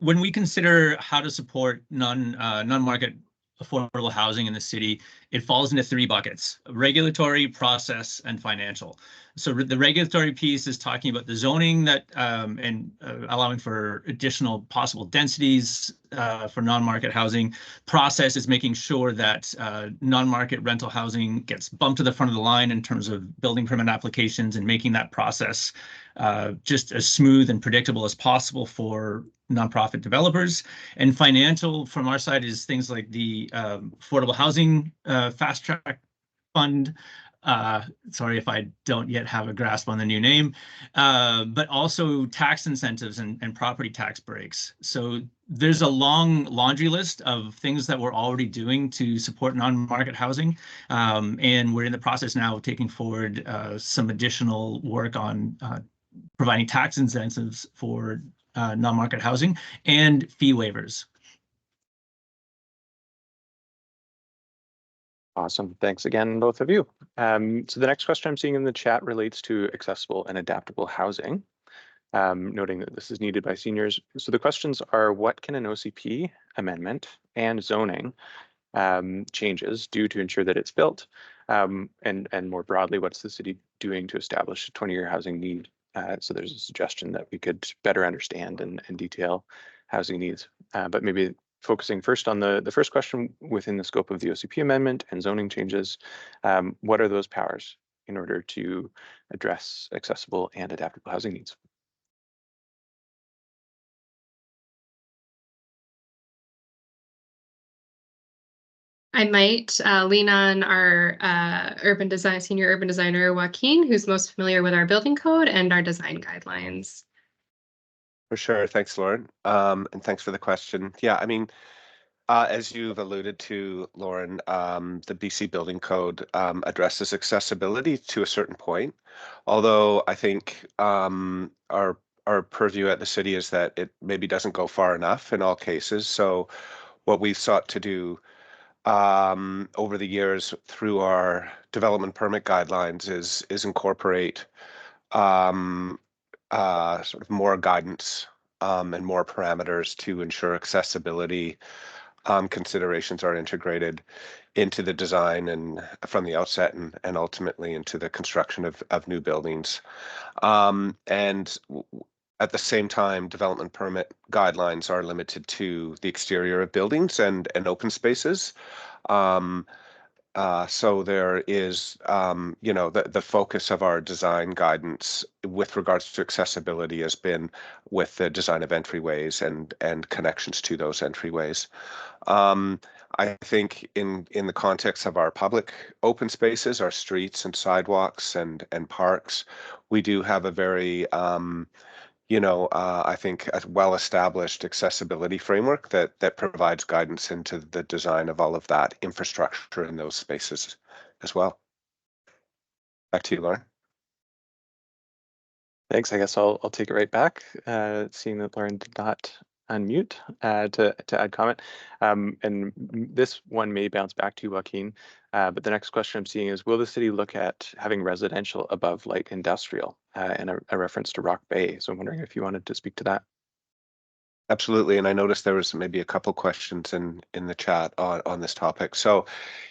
when we consider how to support non-market affordable housing in the city, it falls into 3 buckets: regulatory, process, and financial. So the regulatory piece is talking about the zoning that and allowing for additional possible densities for non-market housing. Process is making sure that non-market rental housing gets bumped to the front of the line in terms of building permit applications and making that process just as smooth and predictable as possible for nonprofit developers. And financial from our side is things like the Affordable Housing Fast Track Fund. Sorry if I don't yet have a grasp on the new name, but also tax incentives and property tax breaks. So there's a long laundry list of things that we're already doing to support non-market housing. And we're in the process now of taking forward some additional work on providing tax incentives for non-market housing and fee waivers. Awesome. Thanks again, both of you. So the next question I'm seeing in the chat relates to accessible and adaptable housing, noting that this is needed by seniors. So the questions are, what can an OCP amendment and zoning changes do to ensure that it's built? And more broadly, what's the city doing to establish a 20-year housing need So there's a suggestion that we could better understand and detail housing needs. But maybe focusing first on the first question within the scope of the OCP amendment and zoning changes, what are those powers in order to address accessible and adaptable housing needs? I might lean on our senior urban designer, Joaquin, who's most familiar with our building code and our design guidelines. For sure. Thanks, Lauren. And thanks for the question. Yeah, I mean, as you've alluded to, Lauren, the BC Building Code addresses accessibility to a certain point. Although I think our purview at the city is that it maybe doesn't go far enough in all cases. So what we've sought to do over the years through our development permit guidelines is incorporate um, sort of more guidance and more parameters to ensure accessibility considerations are integrated into the design and from the outset and ultimately into the construction of new buildings. And at the same time, development permit guidelines are limited to the exterior of buildings and open spaces. Um, so there is, the focus of our design guidance with regards to accessibility has been with the design of entryways and connections to those entryways. Um, I think in the context of our public open spaces, our streets and sidewalks and parks, we do have a very I think a well-established accessibility framework that provides guidance into the design of all of that infrastructure in those spaces as well. Back to you, Lauren. Thanks. I guess I'll take it right back, seeing that Lauren did not unmute to add comment. And this one may bounce back to you, Joaquin. But the next question I'm seeing is, will the city look at having residential above light industrial, and a reference to Rock Bay? So I'm wondering if you wanted to speak to that. Absolutely, and I noticed there was maybe a couple questions in the chat on this topic. So,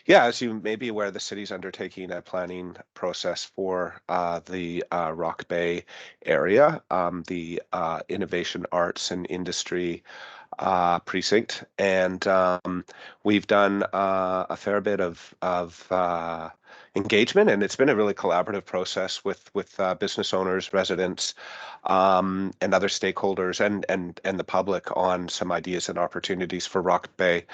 yeah, as you may be aware, the city's undertaking a planning process for the Rock Bay area, the Innovation Arts and Industry precinct, and we've done a fair bit of engagement, and it's been a really collaborative process with business owners, residents, and other stakeholders, and the public on some ideas and opportunities for Rock Bay.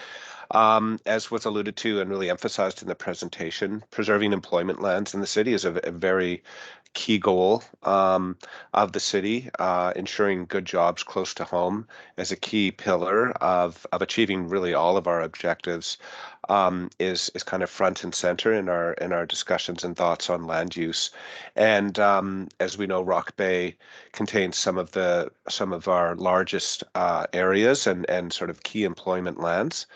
As was alluded to and really emphasized in the presentation, preserving employment lands in the city is a very key goal of the city. Ensuring good jobs close to home as a key pillar of achieving really all of our objectives is kind of front and center in our discussions and thoughts on land use. And as we know, Rock Bay contains some of our largest areas and sort of key employment lands.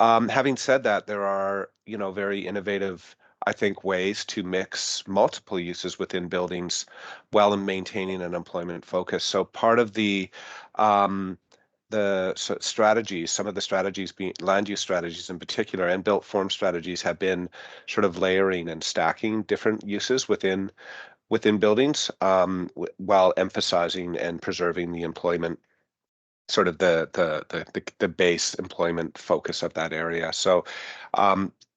Having said that, there are, very innovative, I think, ways to mix multiple uses within buildings while maintaining an employment focus. So part of the strategies, some of the strategies being land use strategies in particular, and built form strategies have been sort of layering and stacking different uses within buildings, while emphasizing and preserving the employment sort of the base employment focus of that area. So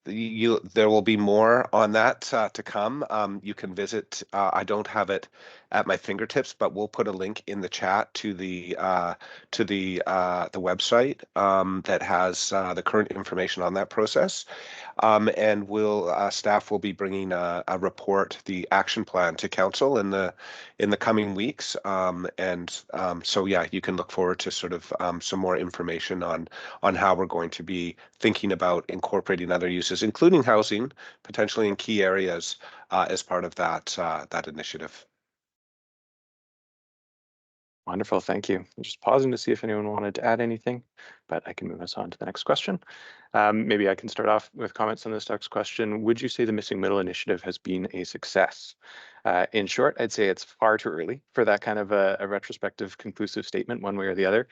there will be more on that to come. You can visit. I don't have it at my fingertips, but we'll put a link in the chat to the website that has the current information on that process. And staff will be bringing a report, the action plan, to council in the coming weeks. So yeah, you can look forward to sort of some more information on how we're going to be thinking about incorporating other uses, including housing, potentially in key areas, as part of that initiative. Wonderful, thank you. I'm just pausing to see if anyone wanted to add anything, but I can move us on to the next question. Maybe I can start off with comments on this next question. Would you say the Missing Middle initiative has been a success? In short, I'd say it's far too early for that kind of a retrospective conclusive statement one way or the other.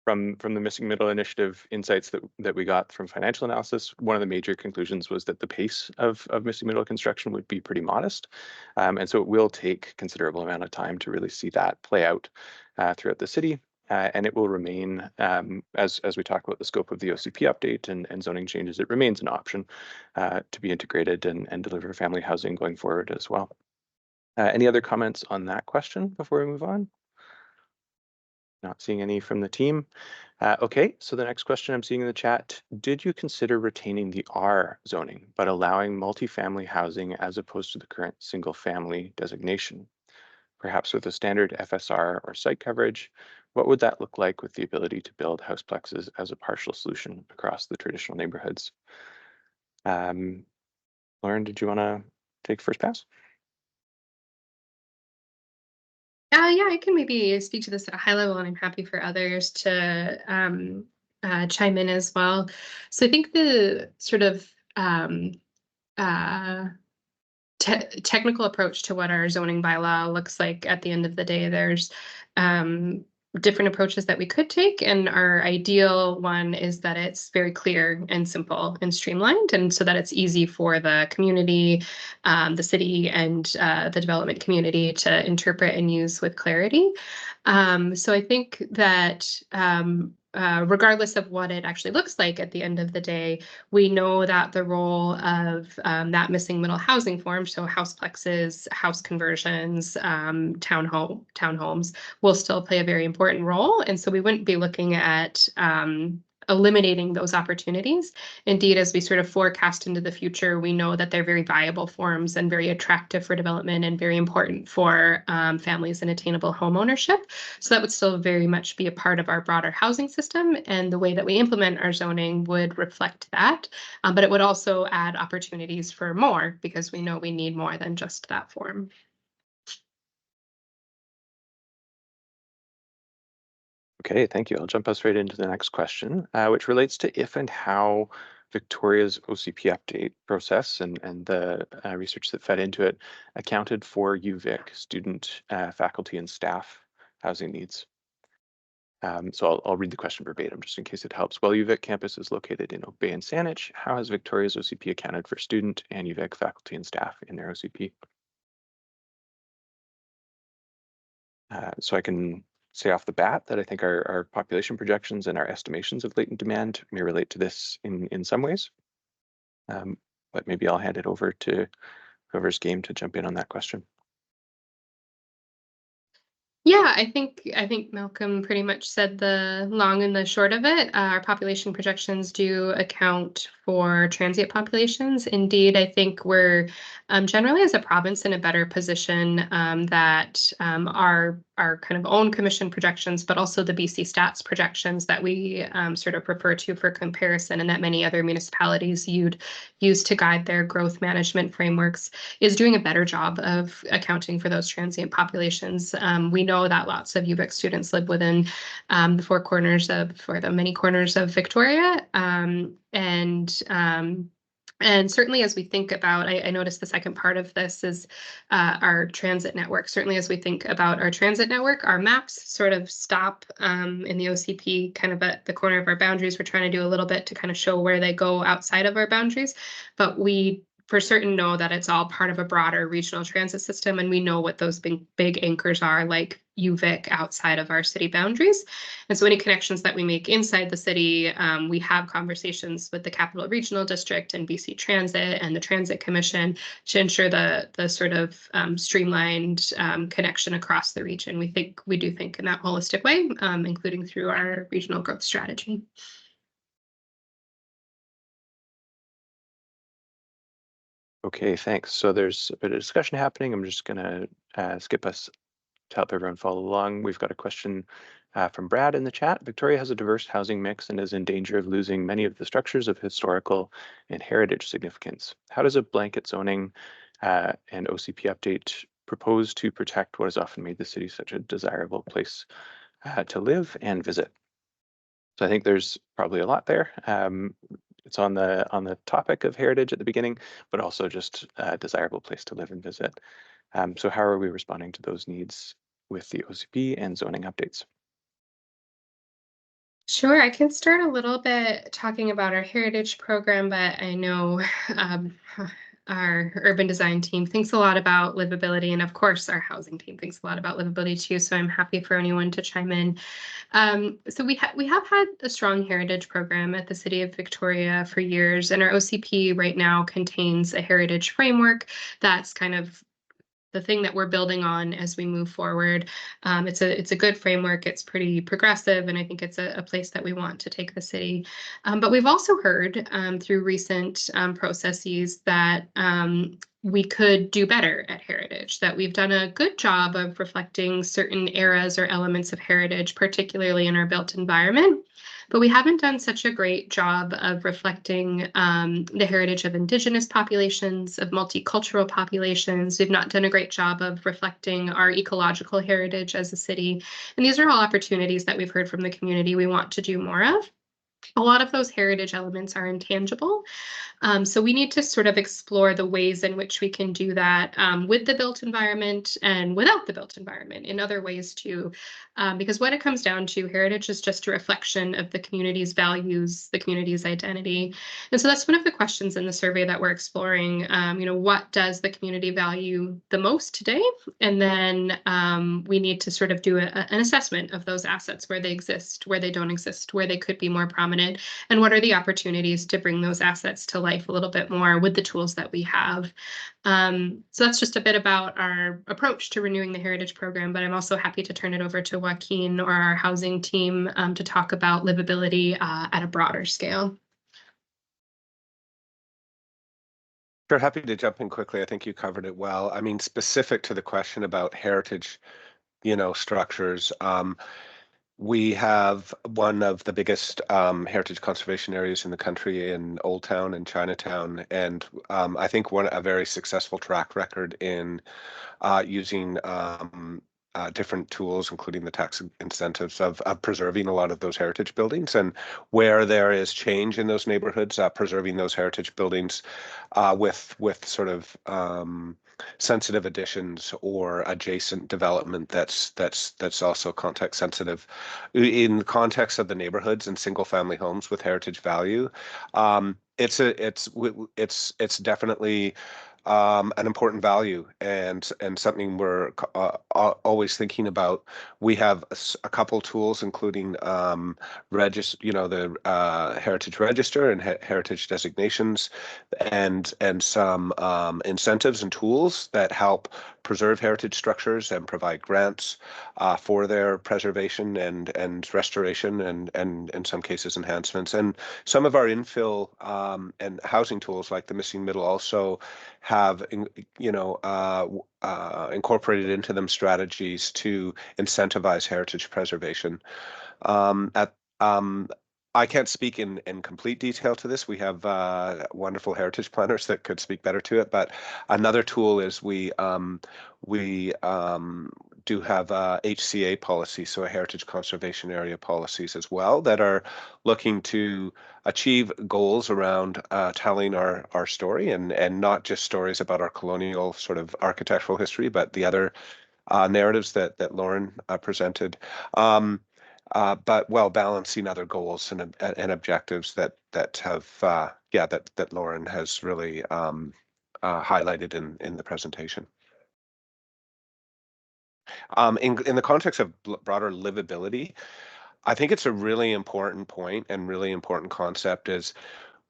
From the Missing Middle Initiative insights that we got from financial analysis, one of the major conclusions was that the pace of Missing Middle construction would be pretty modest. And so it will take considerable amount of time to really see that play out throughout the city. And it will remain, as we talk about the scope of the OCP update and zoning changes, it remains an option to be integrated and deliver family housing going forward as well. Any other comments on that question before we move on? Not seeing any from the team. Okay, so the next question I'm seeing in the chat, did you consider retaining the R zoning, but allowing multifamily housing as opposed to the current single family designation? Perhaps with a standard FSR or site coverage, what would that look like with the ability to build houseplexes as a partial solution across the traditional neighborhoods? Lauren, did you want to take first pass? Yeah, I can maybe speak to this at a high level, and I'm happy for others to chime in as well. So I think the sort of technical approach to what our zoning bylaw looks like at the end of the day, there's different approaches that we could take, and our ideal one is that it's very clear and simple and streamlined, and so that it's easy for the community, the city, and the development community to interpret and use with clarity. So I think that regardless of what it actually looks like at the end of the day, we know that the role of that missing middle housing form, so houseplexes, house conversions, townhomes, will still play a very important role. And so we wouldn't be looking at eliminating those opportunities. Indeed, as we sort of forecast into the future, we know that they're very viable forms and very attractive for development and very important for families and attainable home ownership. So that would still very much be a part of our broader housing system, and the way that we implement our zoning would reflect that. But it would also add opportunities for more, because we know we need more than just that form. Okay, thank you. I'll jump us right into the next question, which relates to if and how Victoria's OCP update process and the research that fed into it accounted for UVic student, faculty, and staff housing needs. So I'll read the question verbatim just in case it helps. While UVic campus is located in Oak Bay and Saanich, how has Victoria's OCP accounted for student and UVic faculty and staff in their OCP? So I can say off the bat that I think our population projections and our estimations of latent demand may relate to this in some ways. But maybe I'll hand it over to whoever's game to jump in on that question. Yeah, I think Malcolm pretty much said the long and the short of it. Our population projections do account for transient populations. Indeed, I think we're generally as a province in a better position that our kind of own commission projections, but also the BC Stats projections that we sort of refer to for comparison, and that many other municipalities use to guide their growth management frameworks, is doing a better job of accounting for those transient populations. We know that lots of UVic students live within the four corners of, or the many corners of Victoria. And certainly as we think about, I noticed the second part of this is our transit network. Certainly as we think about our transit network, our maps sort of stop in the OCP kind of at the corner of our boundaries. We're trying to do a little bit to kind of show where they go outside of our boundaries, but we for certain know that it's all part of a broader regional transit system, and we know what those big anchors are, like UVic outside of our city boundaries. And so any connections that we make inside the city, we have conversations with the Capital Regional District and BC Transit and the Transit Commission to ensure the sort of streamlined connection across the region. We do think in that holistic way, including through our regional growth strategy. Okay, thanks. So there's a bit of discussion happening. I'm just going to skip us to help everyone follow along. We've got a question from Brad in the chat. Victoria has a diverse housing mix and is in danger of losing many of the structures of historical and heritage significance. How does a blanket zoning and OCP update propose to protect what has often made the city such a desirable place to live and visit? So I think there's probably a lot there. It's on the topic of heritage at the beginning, but also just a desirable place to live and visit. So how are we responding to those needs with the OCP and zoning updates? Sure, I can start a little bit talking about our heritage program, but I know um, our urban design team thinks a lot about livability, and of course, our housing team thinks a lot about livability too. So I'm happy for anyone to chime in. So we have had a strong heritage program at the City of Victoria for years, and our OCP right now contains a heritage framework that's kind of the thing that we're building on as we move forward. It's a good framework. It's pretty progressive, and I think it's a place that we want to take the city. But we've also heard through recent processes that we could do better at heritage, that we've done a good job of reflecting certain eras or elements of heritage, particularly in our built environment. But we haven't done such a great job of reflecting the heritage of Indigenous populations, of multicultural populations. We've not done a great job of reflecting our ecological heritage as a city. And these are all opportunities that we've heard from the community we want to do more of. A lot of those heritage elements are intangible. So we need to sort of explore the ways in which we can do that with the built environment and without the built environment in other ways too. Because what it comes down to, heritage is just a reflection of the community's values, the community's identity. And so that's one of the questions in the survey that we're exploring. What does the community value the most today? And then we need to sort of do an assessment of those assets, where they exist, where they don't exist, where they could be more prominent, and what are the opportunities to bring those assets to life a little bit more with the tools that we have. So that's just a bit about our approach to renewing the heritage program, but I'm also happy to turn it over to Joaquin or our housing team to talk about livability at a broader scale. Sure, happy to jump in quickly. I think you covered it well. I mean, specific to the question about heritage, structures, we have one of the biggest heritage conservation areas in the country in Old Town and Chinatown, and I think a very successful track record in using different tools, including the tax incentives of preserving a lot of those heritage buildings. And where there is change in those neighborhoods, preserving those heritage buildings with sort of sensitive additions or adjacent development that's also context sensitive. In the context of the neighborhoods and single family homes with heritage value, it's definitely an important value and something we're always thinking about. We have a couple tools, including the heritage register and heritage designations, and some incentives and tools that help preserve heritage structures and provide grants for their preservation and restoration, and in some cases enhancements. And some of our infill and housing tools, like the missing middle, also have incorporated into them strategies to incentivize heritage preservation. At I can't speak in complete detail to this. We have wonderful heritage planners that could speak better to it. But another tool is we do have HCA policies, so a heritage conservation area policies as well, that are looking to achieve goals around telling our story, and not just stories about our colonial sort of architectural history, but the other narratives that Lauren presented. But while balancing other goals and objectives that have that Lauren has really highlighted in the presentation. In the context of broader livability, I think it's a really important point and really important concept is,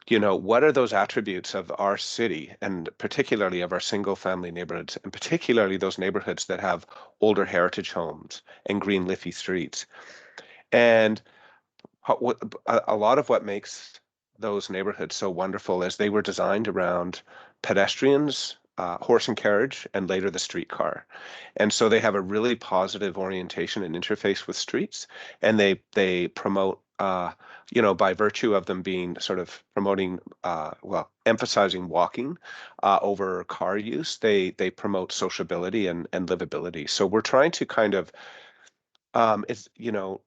what are those attributes of our city, and particularly of our single family neighborhoods, and particularly those neighborhoods that have older heritage homes and green leafy streets. And a lot of what makes those neighborhoods so wonderful is they were designed around pedestrians, horse and carriage, and later the streetcar. And so they have a really positive orientation and interface with streets, and they promote, by virtue of them being sort of promoting, emphasizing walking over car use, they promote sociability and livability. So we're trying to kind of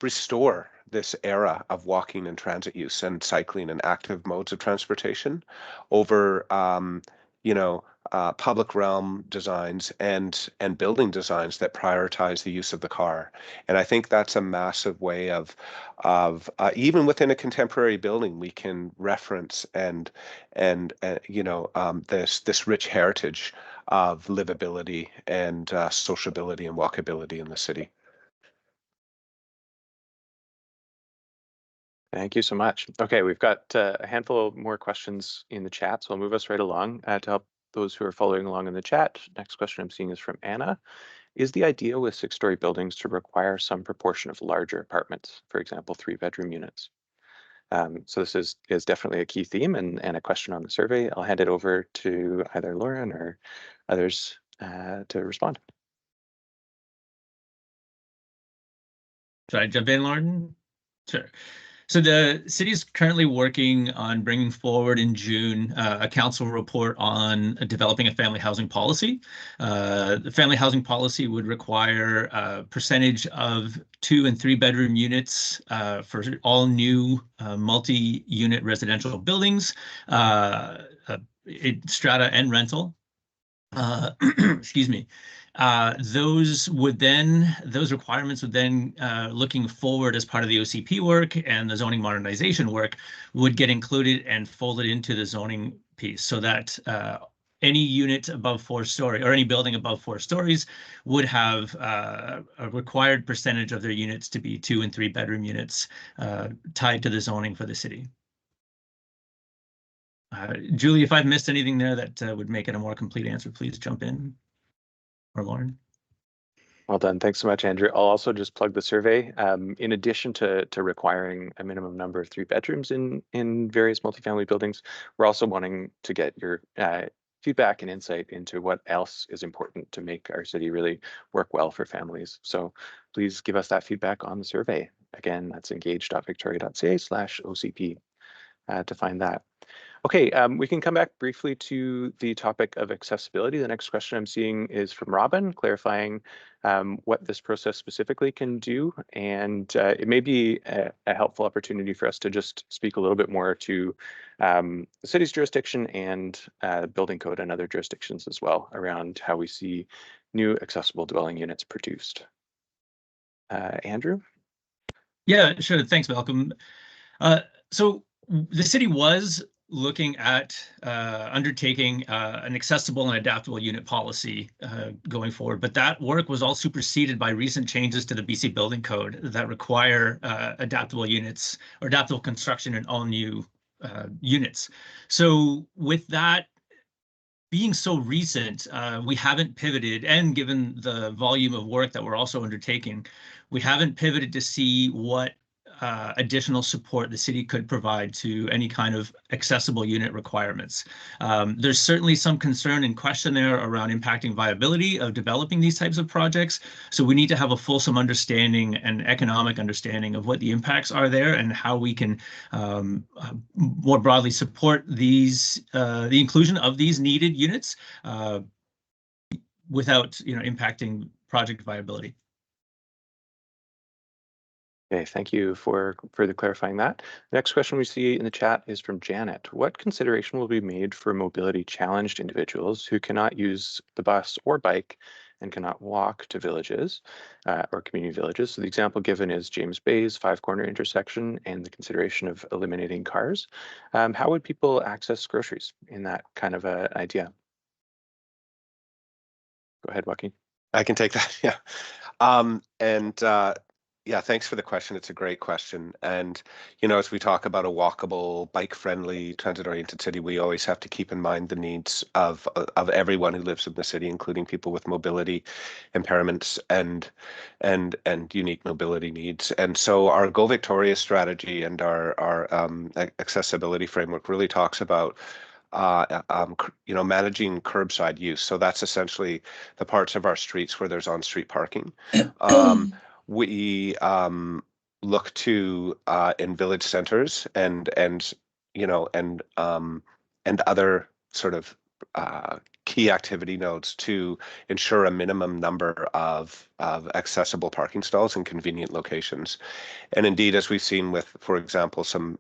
restore this era of walking and transit use and cycling and active modes of transportation over, public realm designs and building designs that prioritize the use of the car. And I think that's a massive way of even within a contemporary building, we can reference and this rich heritage of livability and sociability and walkability in the city. Thank you so much. Okay, we've got a handful more questions in the chat, so I'll move us right along to help those who are following along in the chat. Next question I'm seeing is from Anna. Is the idea with 6-story buildings to require some proportion of larger apartments, for example, 3-bedroom units? So this is definitely a key theme and a question on the survey. I'll hand it over to either Lauren or others to respond. Should I jump in, Lauren? Sure. So the city is currently working on bringing forward in June a council report on developing a family housing policy. The family housing policy would require a percentage of 2- and 3-bedroom units for all new multi-unit residential buildings, strata and rental. Excuse me. Those requirements would then, looking forward as part of the OCP work and the zoning modernization work, would get included and folded into the zoning piece so that any unit above 4-story or any building above 4 stories would have a required percentage of their units to be 2- and 3-bedroom units tied to the zoning for the city. Julie, if I've missed anything there that would make it a more complete answer, please jump in. Or Lauren. Well done. Thanks so much, Andrew. I'll also just plug the survey. In addition to requiring a minimum number of 3 bedrooms in various multifamily buildings, we're also wanting to get your feedback and insight into what else is important to make our city really work well for families. So please give us that feedback on the survey. Again, that's engage.victoria.ca/OCP to find that. Okay, we can come back briefly to the topic of accessibility. The next question I'm seeing is from Robin, clarifying what this process specifically can do. And it may be a helpful opportunity for us to just speak a little bit more to the city's jurisdiction and building code and other jurisdictions as well around how we see new accessible dwelling units produced. Andrew? Yeah, sure. Thanks, Malcolm. So the city was looking at undertaking an accessible and adaptable unit policy going forward, but that work was all superseded by recent changes to the BC Building Code that require adaptable units or adaptable construction in all new units. So with that being so recent, we haven't pivoted, and given the volume of work that we're also undertaking, we haven't pivoted to see what additional support the city could provide to any kind of accessible unit requirements. There's certainly some concern and question there around impacting viability of developing these types of projects. So we need to have a fulsome understanding and economic understanding of what the impacts are there and how we can more broadly support these the inclusion of these needed units without impacting project viability. Okay, thank you for further clarifying that. The next question we see in the chat is from Janet. What consideration will be made for mobility challenged individuals who cannot use the bus or bike and cannot walk to villages or community villages? So the example given is James Bay's 5-corner intersection and the consideration of eliminating cars. How would people access groceries in that kind of idea? Go ahead, Joaquin. I can take that, yeah. Yeah, thanks for the question. It's a great question. And, as we talk about a walkable, bike-friendly, transit-oriented city, we always have to keep in mind the needs of everyone who lives in the city, including people with mobility impairments and unique mobility needs. And so our Go Victoria strategy and our accessibility framework really talks about managing curbside use. So that's essentially the parts of our streets where there's on-street parking. We look to in village centers and other sort of key activity nodes to ensure a minimum number of accessible parking stalls in convenient locations. And indeed, as we've seen with, for example, some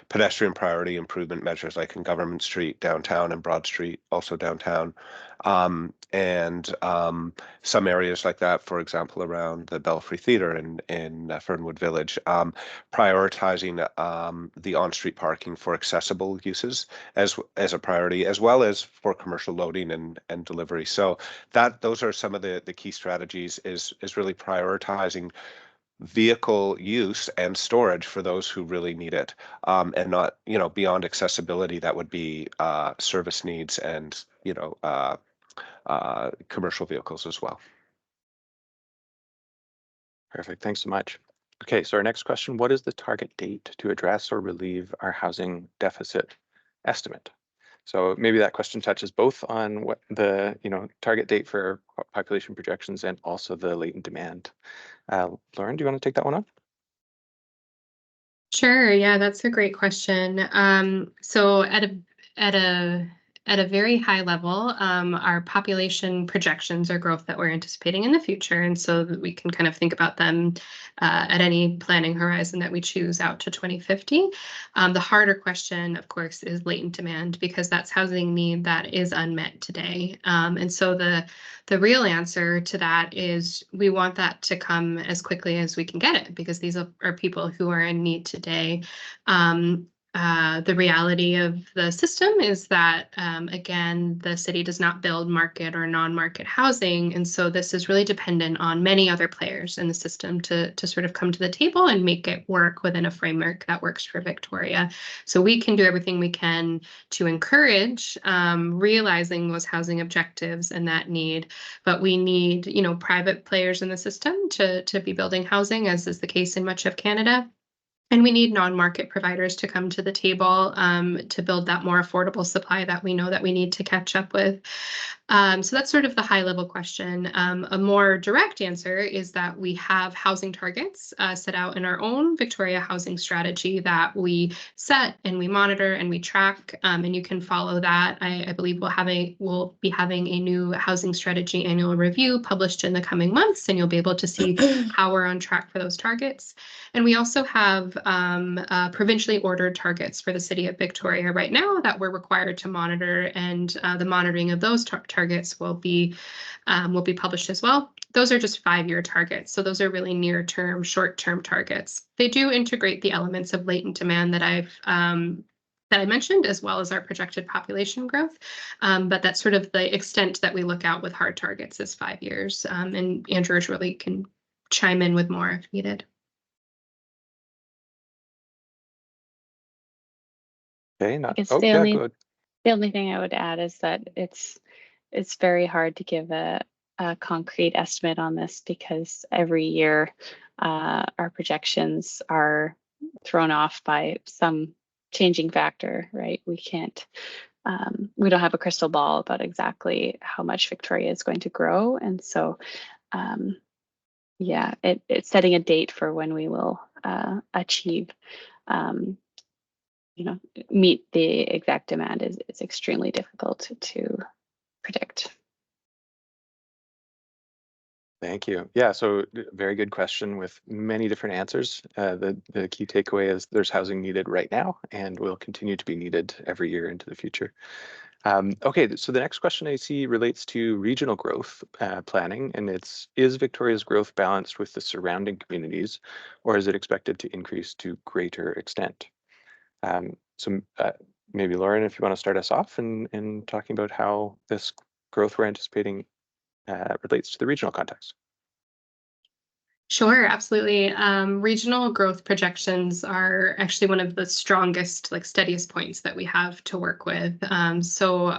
pedestrian priority improvement measures like in Government Street downtown and Broad Street also downtown, and some areas like that, for example, around the Belfry Theatre in Fernwood Village, prioritizing the on-street parking for accessible uses as a priority, as well as for commercial loading and delivery. So those are some of the key strategies, is really prioritizing vehicle use and storage for those who really need it, and not, beyond accessibility, that would be service needs and, commercial vehicles as well. Perfect. Thanks so much. Okay, so our next question, what is the target date to address or relieve our housing deficit estimate? So maybe that question touches both on what the target date for population projections and also the latent demand. Lauren, do you want to take that one on? Sure. Yeah, that's a great question. So at a very high level, our population projections are growth that we're anticipating in the future, and so that we can kind of think about them at any planning horizon that we choose out to 2050. The harder question, of course, is latent demand, because that's housing need that is unmet today. And so the real answer to that is we want that to come as quickly as we can get it, because these are people who are in need today. The reality of the system is that, again, the city does not build market or non-market housing. And so this is really dependent on many other players in the system to sort of come to the table and make it work within a framework that works for Victoria. So we can do everything we can to encourage realizing those housing objectives and that need. But we need, private players in the system to be building housing, as is the case in much of Canada. And we need non-market providers to come to the table to build that more affordable supply that we know that we need to catch up with. So that's sort of the high-level question. A more direct answer is that we have housing targets set out in our own Victoria housing strategy that we set and we monitor and we track, and you can follow that. I believe we'll be having a new housing strategy annual review published in the coming months, and you'll be able to see how we're on track for those targets. And we also have provincially ordered targets for the city of Victoria right now that we're required to monitor, and the monitoring of those targets will be published as well. Those are just 5-year targets, so those are really near-term, short-term targets. They do integrate the elements of latent demand that I mentioned, as well as our projected population growth, but that's sort of the extent that we look out with hard targets is 5 years. And Andrew really can chime in with more if needed. Okay, the only thing I would add is that it's very hard to give a concrete estimate on this, because every year our projections are thrown off by some changing factor, right? We don't have a crystal ball about exactly how much Victoria is going to grow. And so, it's setting a date for when we will achieve meet the exact demand is extremely difficult to predict. Thank you. Yeah, so very good question with many different answers. The key takeaway is there's housing needed right now and will continue to be needed every year into the future. Okay, so the next question I see relates to regional growth planning, and is Victoria's growth balanced with the surrounding communities, or is it expected to increase to greater extent? So maybe Lauren, if you want to start us off in talking about how this growth we're anticipating relates to the regional context. Sure, absolutely. Regional growth projections are actually one of the strongest, steadiest points that we have to work with. So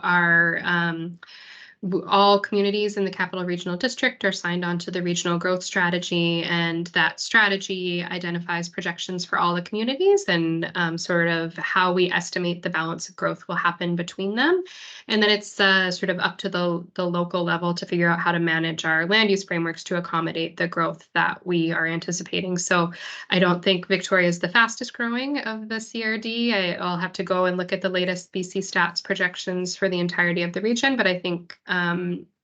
all communities in the Capital Regional District are signed on to the regional growth strategy, and that strategy identifies projections for all the communities and sort of how we estimate the balance of growth will happen between them. And then it's sort of up to the local level to figure out how to manage our land use frameworks to accommodate the growth that we are anticipating. So I don't think Victoria is the fastest growing of the CRD. I'll have to go and look at the latest BC Stats projections for the entirety of the region, but I think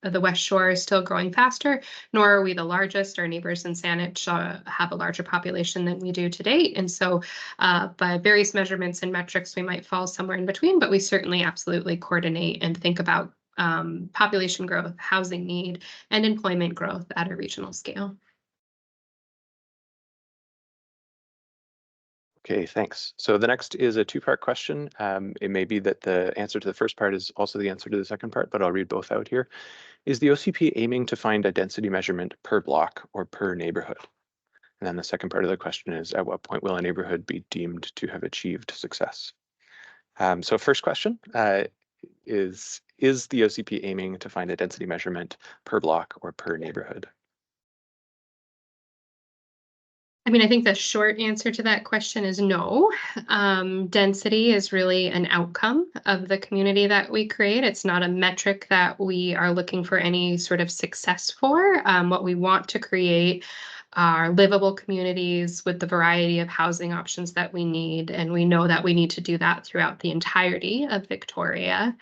the West Shore is still growing faster, nor are we the largest. Our neighbors in Saanich have a larger population than we do to date. And so by various measurements and metrics, we might fall somewhere in between, but we certainly absolutely coordinate and think about population growth, housing need, and employment growth at a regional scale. Okay, thanks. So the next is a two-part question. It may be that the answer to the first part is also the answer to the second part, but I'll read both out here. Is the OCP aiming to find a density measurement per block or per neighborhood? And then the second part of the question is, at what point will a neighborhood be deemed to have achieved success? So first question is the OCP aiming to find a density measurement per block or per neighborhood? I mean, I think the short answer to that question is no. Density is really an outcome of the community that we create. It's not a metric that we are looking for any sort of success for. What we want to create are livable communities with the variety of housing options that we need. And we know that we need to do that throughout the entirety of Victoria.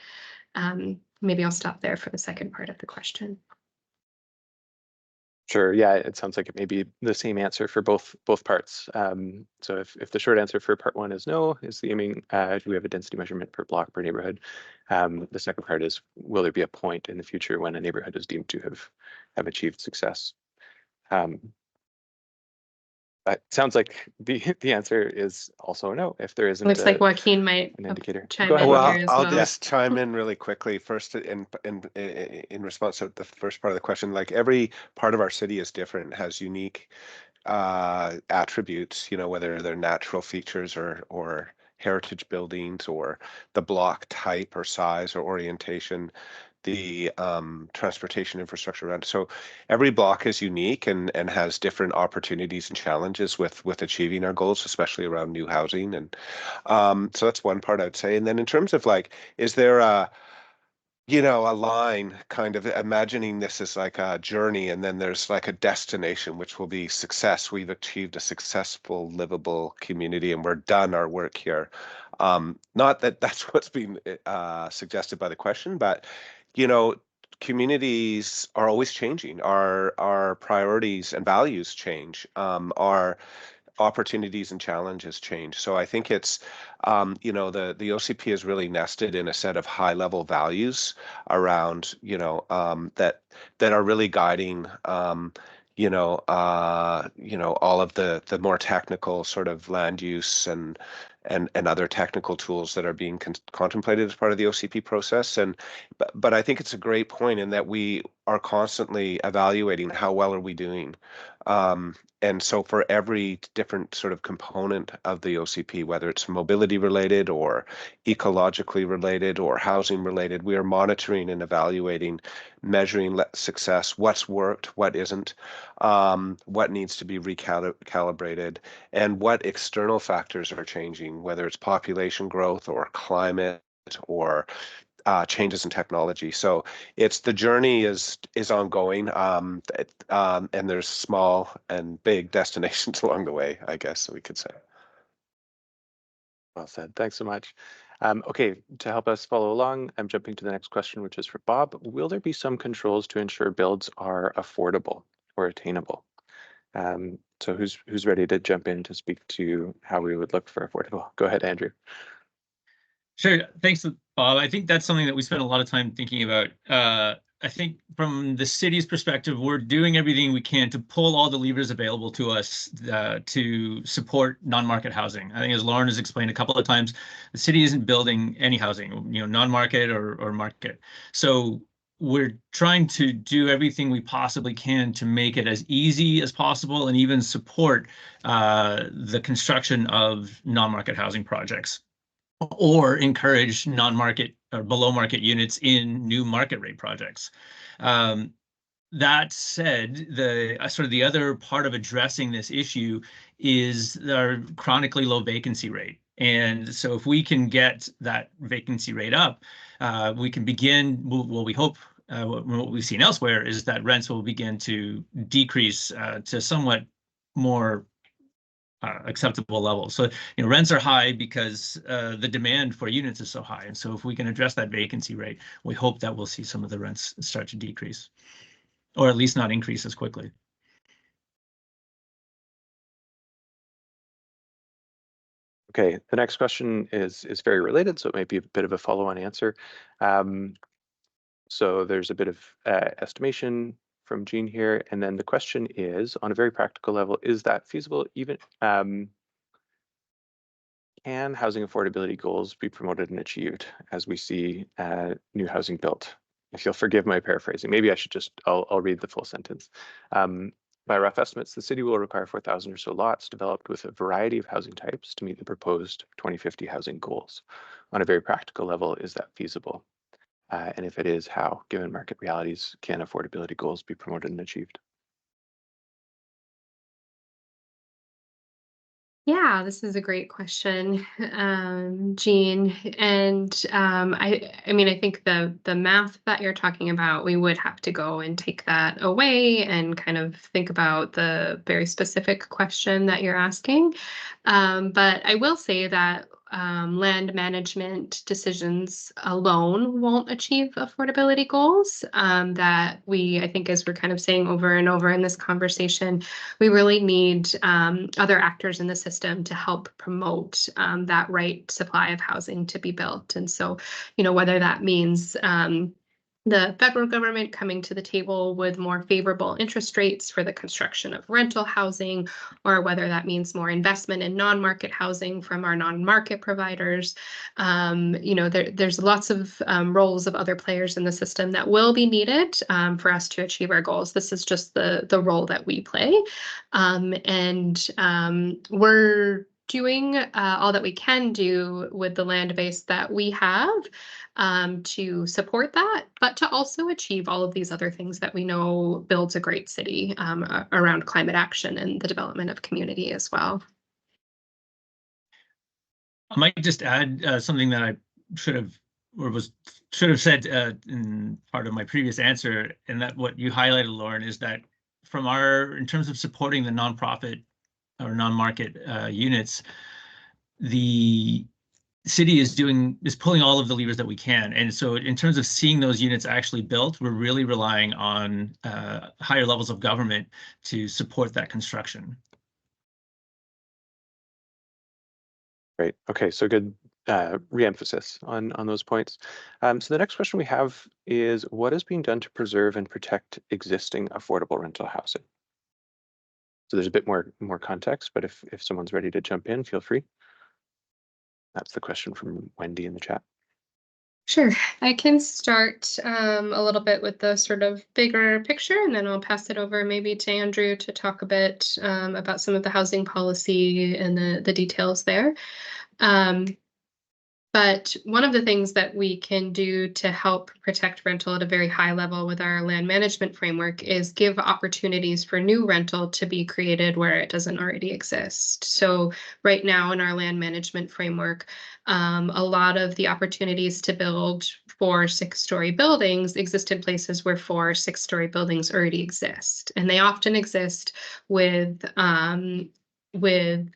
Maybe I'll stop there for the second part of the question. Sure. Yeah, it sounds like it may be the same answer for both parts. So if the short answer for part one is no, is the aiming, do we have a density measurement per block per neighborhood? The second part is, will there be a point in the future when a neighborhood is deemed to have achieved success? But sounds like the answer is also no. If there isn't, looks like Joaquin might an indicator. chime Go ahead. in Well, here as I'll well. just chime in really quickly. First, in response to the first part of the question, like every part of our city is different, has unique attributes, you know, whether they're natural features or heritage buildings or the block type or size or orientation, the transportation infrastructure around. So every block is unique and has different opportunities and challenges with achieving our goals, especially around new housing. And so that's one part I'd say. And then in terms of like, is there a line, kind of imagining this as like a journey, and then there's like a destination, which will be success. We've achieved a successful, livable community, and we're done our work here. Not that that's what's being suggested by the question, but communities are always changing. Our priorities and values change. Our opportunities and challenges change. So I think it's, the OCP is really nested in a set of high level values around, that are really guiding, all of the more technical sort of land use and other technical tools that are being contemplated as part of the OCP process. But I think it's a great point in that we are constantly evaluating how well are we doing. And so for every different sort of component of the OCP, whether it's mobility related or ecologically related or housing related, we are monitoring and evaluating, measuring success, what's worked, what isn't, what needs to be recalibrated, and what external factors are changing, whether it's population growth or climate or changes in technology. So it's the journey is ongoing, and there's small and big destinations along the way, I guess we could say. Well said. Thanks so much. Okay, to help us follow along, I'm jumping to the next question, which is for Bob. Will there be some controls to ensure builds are affordable or attainable? So who's ready to jump in to speak to how we would look for affordable? Go ahead, Andrew. Sure. Thanks, Bob. I think that's something that we spent a lot of time thinking about. I think from the city's perspective, we're doing everything we can to pull all the levers available to us to support non-market housing. I think, as Lauren has explained a couple of times, the city isn't building any housing, non-market or market. So we're trying to do everything we possibly can to make it as easy as possible and even support the construction of non-market housing projects, or encourage non-market or below market units in new market rate projects. That said, the sort of the other part of addressing this issue is our chronically low vacancy rate. And so if we can get that vacancy rate up, we can begin, well, we hope what we've seen elsewhere is that rents will begin to decrease to somewhat more acceptable levels. So, rents are high because the demand for units is so high. And so if we can address that vacancy rate, we hope that we'll see some of the rents start to decrease, or at least not increase as quickly. Okay, the next question is very related, so it might be a bit of a follow-on answer. So there's a bit of estimation from Jean here, and then the question is, on a very practical level, is that feasible? Even can housing affordability goals be promoted and achieved as we see new housing built? If you'll forgive my paraphrasing, maybe I should just, I'll read the full sentence. By rough estimates, the city will require 4,000 or so lots developed with a variety of housing types to meet the proposed 2050 housing goals. On a very practical level, is that feasible? And if it is, how, given market realities, can affordability goals be promoted and achieved? Yeah, this is a great question, Jean. And I mean, I think the math that you're talking about, we would have to go and take that away and kind of think about the very specific question that you're asking. But I will say that land management decisions alone won't achieve affordability goals. That I think, as we're kind of saying over and over in this conversation, we really need other actors in the system to help promote that right supply of housing to be built. And so, whether that means the federal government coming to the table with more favorable interest rates for the construction of rental housing, or whether that means more investment in non-market housing from our non-market providers. There's lots of roles of other players in the system that will be needed for us to achieve our goals. This is just the role that we play. We're doing all that we can do with the land base that we have to support that, but to also achieve all of these other things that we know builds a great city around climate action and the development of community as well. I might just add something that I should have said in part of my previous answer, and that what you highlighted, Lauren, is that in terms of supporting the nonprofit or non-market units, the city is pulling all of the levers that we can. And so in terms of seeing those units actually built, we're really relying on higher levels of government to support that construction. Great. Okay, so good re-emphasis on those points. So the next question we have is, what is being done to preserve and protect existing affordable rental housing? So there's a bit more context, but if someone's ready to jump in, feel free. That's the question from Wendy in the chat. Sure, I can start a little bit with the sort of bigger picture, and then I'll pass it over maybe to Andrew to talk a bit about some of the housing policy and the details there. But one of the things that we can do to help protect rental at a very high level with our land management framework is give opportunities for new rental to be created where it doesn't already exist. So right now in our land management framework, a lot of the opportunities to build 4 6-story buildings exist in places where 4 6-story buildings already exist. And they often exist with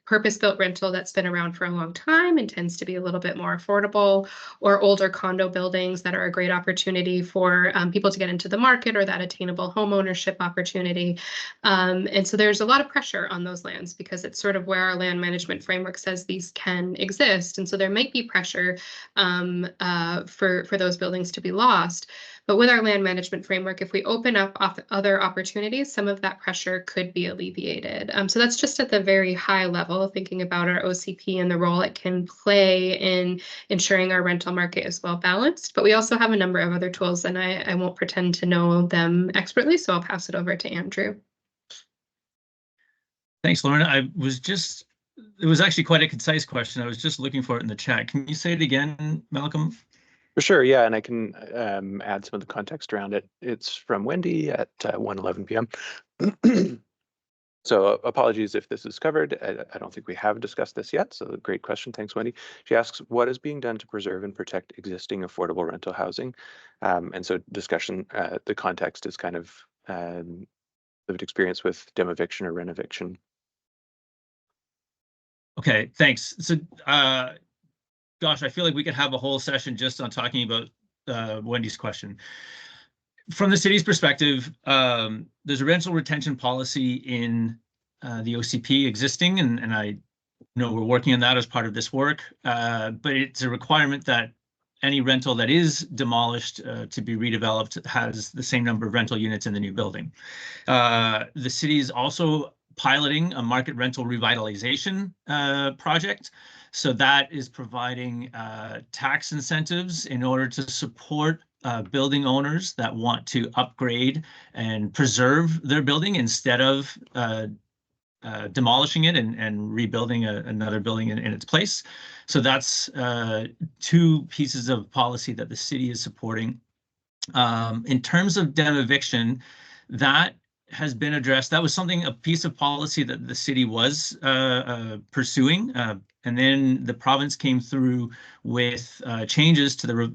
purpose-built rental that's been around for a long time and tends to be a little bit more affordable, or older condo buildings that are a great opportunity for people to get into the market, or that attainable home ownership opportunity. And so there's a lot of pressure on those lands because it's sort of where our land management framework says these can exist. And so there might be pressure for those buildings to be lost. But with our land management framework, if we open up other opportunities, some of that pressure could be alleviated. So that's just at the very high level, thinking about our OCP and the role it can play in ensuring our rental market is well balanced. But we also have a number of other tools, and I won't pretend to know them expertly, so I'll pass it over to Andrew. Thanks, Lauren. It was actually quite a concise question. I was just looking for it in the chat. Can you say it again, Malcolm? For sure, yeah, and I can add some of the context around it. It's from Wendy at 1:11 p.m. So apologies if this is covered. I don't think we have discussed this yet, so great question. Thanks, Wendy. She asks, what is being done to preserve and protect existing affordable rental housing? And so discussion, the context is kind of lived experience with demoviction or renoviction. Okay, thanks. So, gosh, I feel like we could have a whole session just on talking about Wendy's question. From the city's perspective, there's a rental retention policy in the OCP existing, and I know we're working on that as part of this work, but it's a requirement that any rental that is demolished to be redeveloped has the same number of rental units in the new building. The city is also piloting a market rental revitalization project. So that is providing tax incentives in order to support building owners that want to upgrade and preserve their building instead of demolishing it and rebuilding another building in its place. So that's two pieces of policy that the city is supporting. In terms of demoviction, that has been addressed. That was a piece of policy that the city was pursuing. And then the province came through with changes to the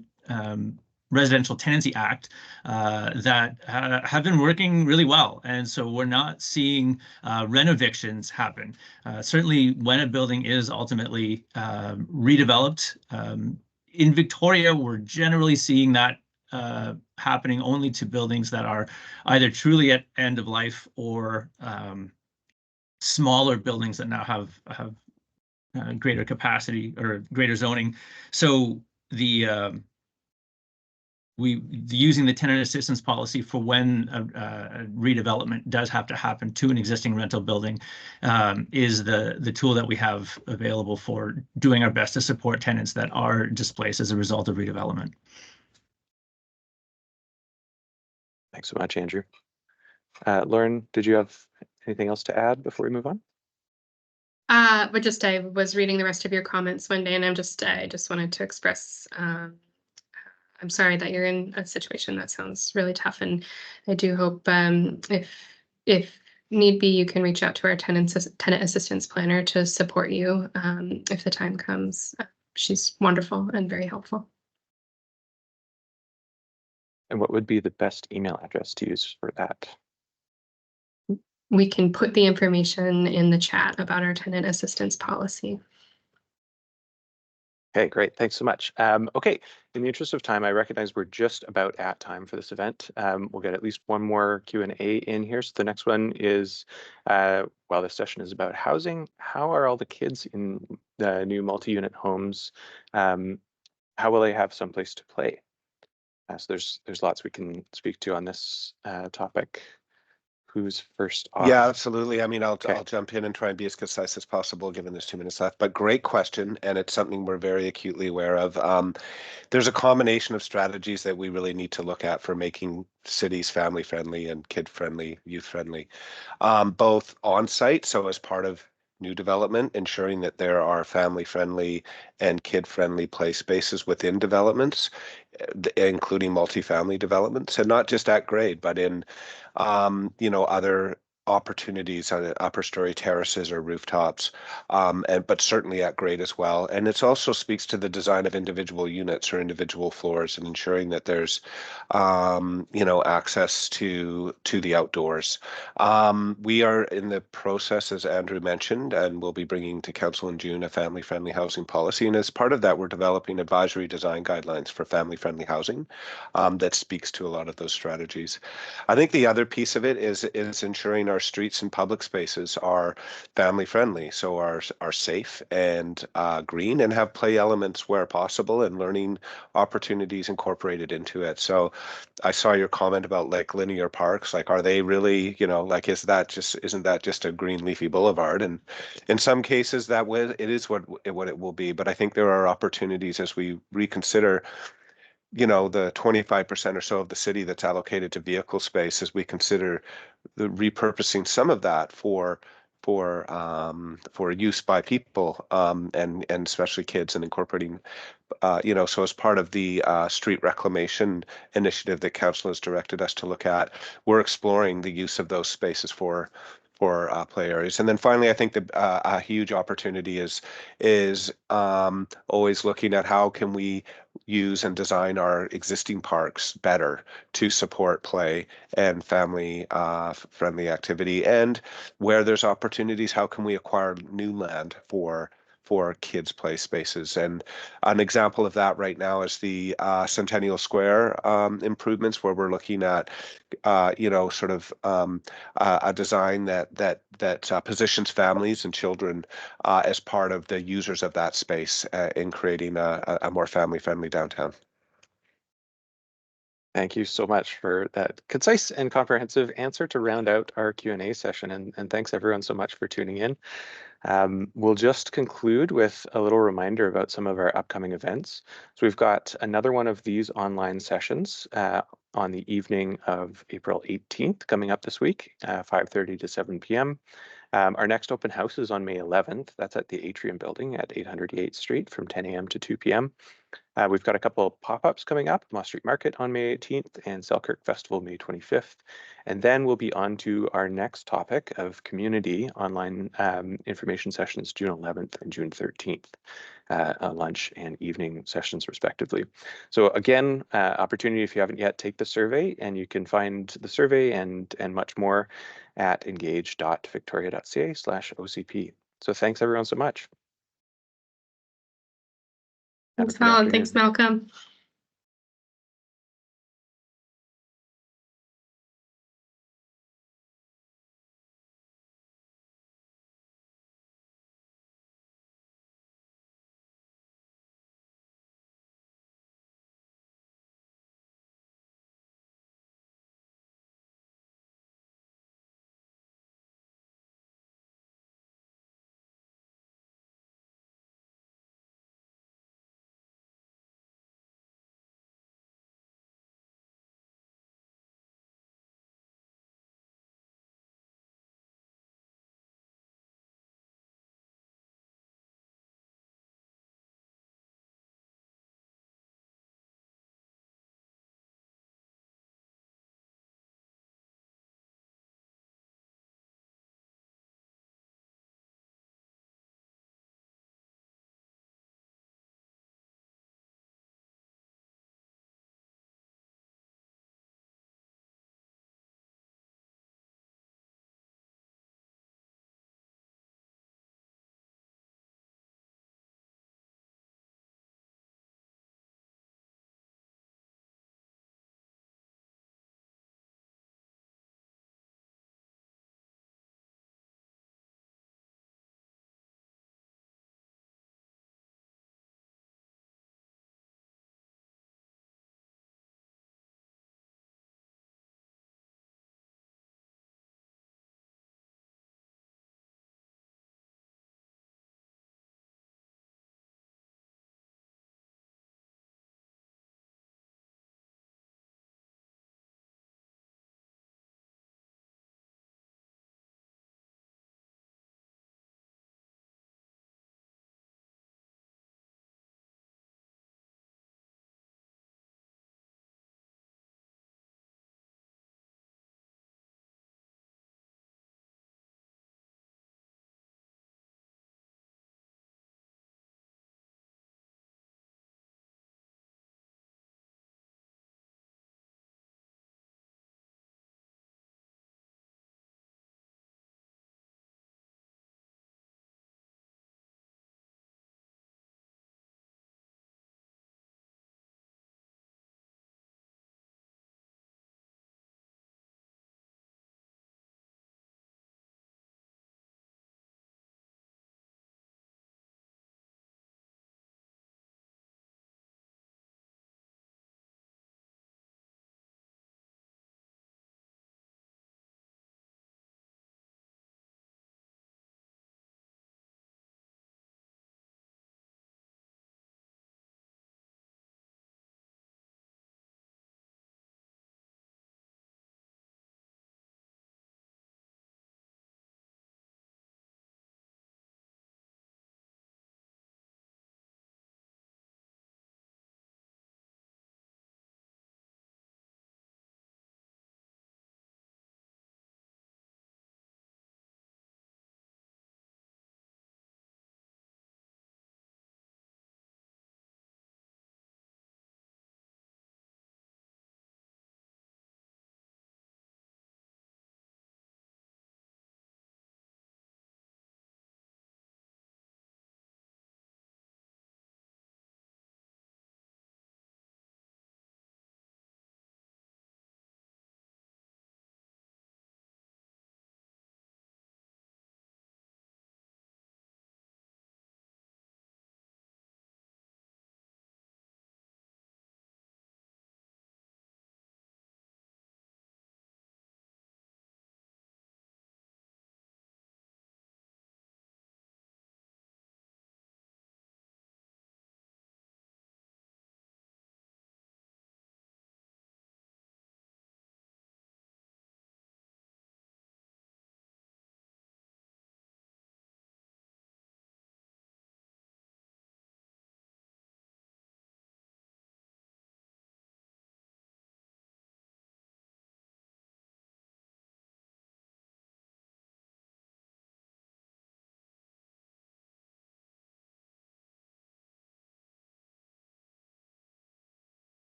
Residential Tenancy Act that have been working really well. And so we're not seeing renovictions happen. Certainly when a building is ultimately redeveloped, in Victoria, we're generally seeing that happening only to buildings that are either truly at end of life or smaller buildings that now have greater capacity or greater zoning. So using the tenant assistance policy for when a redevelopment does have to happen to an existing rental building is the tool that we have available for doing our best to support tenants that are displaced as a result of redevelopment. Thanks so much, Andrew. Lauren, did you have anything else to add before we move on? But just I was reading the rest of your comments one day, and I just wanted to express I'm sorry that you're in a situation that sounds really tough, and I do hope if need be, you can reach out to our tenant assistance planner to support you if the time comes. She's wonderful and very helpful. And what would be the best email address to use for that? We can put the information in the chat about our tenant assistance policy. Okay, great. Thanks so much. Okay, in the interest of time, I recognize we're just about at time for this event. We'll get at least one more Q&A in here. So the next one is, while this session is about housing, how are all the kids in the new multi-unit homes? How will they have someplace to play? So there's lots we can speak to on this topic. Who's first off? Yeah, absolutely. I mean, I'll jump in and try and be as concise as possible given there's 2 minutes left, but great question. And it's something we're very acutely aware of. There's a combination of strategies that we really need to look at for making cities family friendly and kid friendly, youth friendly, both on site. So as part of new development, ensuring that there are family friendly and kid friendly play spaces within developments, including multifamily developments, and not just at grade, but in other opportunities on upper story terraces or rooftops, but certainly at grade as well. And it also speaks to the design of individual units or individual floors and ensuring that there's, access to the outdoors. We are in the process, as Andrew mentioned, and we'll be bringing to council in June a family-friendly housing policy. And as part of that, we're developing advisory design guidelines for family-friendly housing that speaks to a lot of those strategies. I think the other piece of it is ensuring our streets and public spaces are family friendly, so are safe and green and have play elements where possible and learning opportunities incorporated into it. So I saw your comment about like linear parks, like are they really, isn't that just a green leafy boulevard? And in some cases it is what it will be, but I think there are opportunities as we reconsider the 25% or so of the city that's allocated to vehicle space as we consider the repurposing some of that for for use by people, and especially kids, and incorporating, so as part of the street reclamation initiative that council has directed us to look at, we're exploring the use of those spaces for play areas. And then finally, I think a huge opportunity is always looking at how can we use and design our existing parks better to support play and family friendly activity, and where there's opportunities, how can we acquire new land for kids play spaces. And an example of that right now is the Centennial Square improvements, where we're looking at a design that positions families and children as part of the users of that space in creating a more family-friendly downtown. Thank you so much for that concise and comprehensive answer to round out our Q&A session. And thanks everyone so much for tuning in. We'll just conclude with a little reminder about some of our upcoming events. So we've got another one of these online sessions on the evening of April 18th coming up this week, 5:30 to 7 p.m. Our next open house is on May 11th. That's at the Atrium Building at 800 Yates Street from 10 a.m. to 2 p.m. We've got a couple of pop-ups coming up, Moss Street Market on May 18th and Selkirk Festival May 25th. And then we'll be on to our next topic of community online information sessions, June 11th and June 13th, lunch and evening sessions respectively. So again, opportunity if you haven't yet, take the survey, and you can find the survey and much more at engage.victoria.ca/OCP. So thanks everyone so much. Thanks, Colin. Thanks, Malcolm.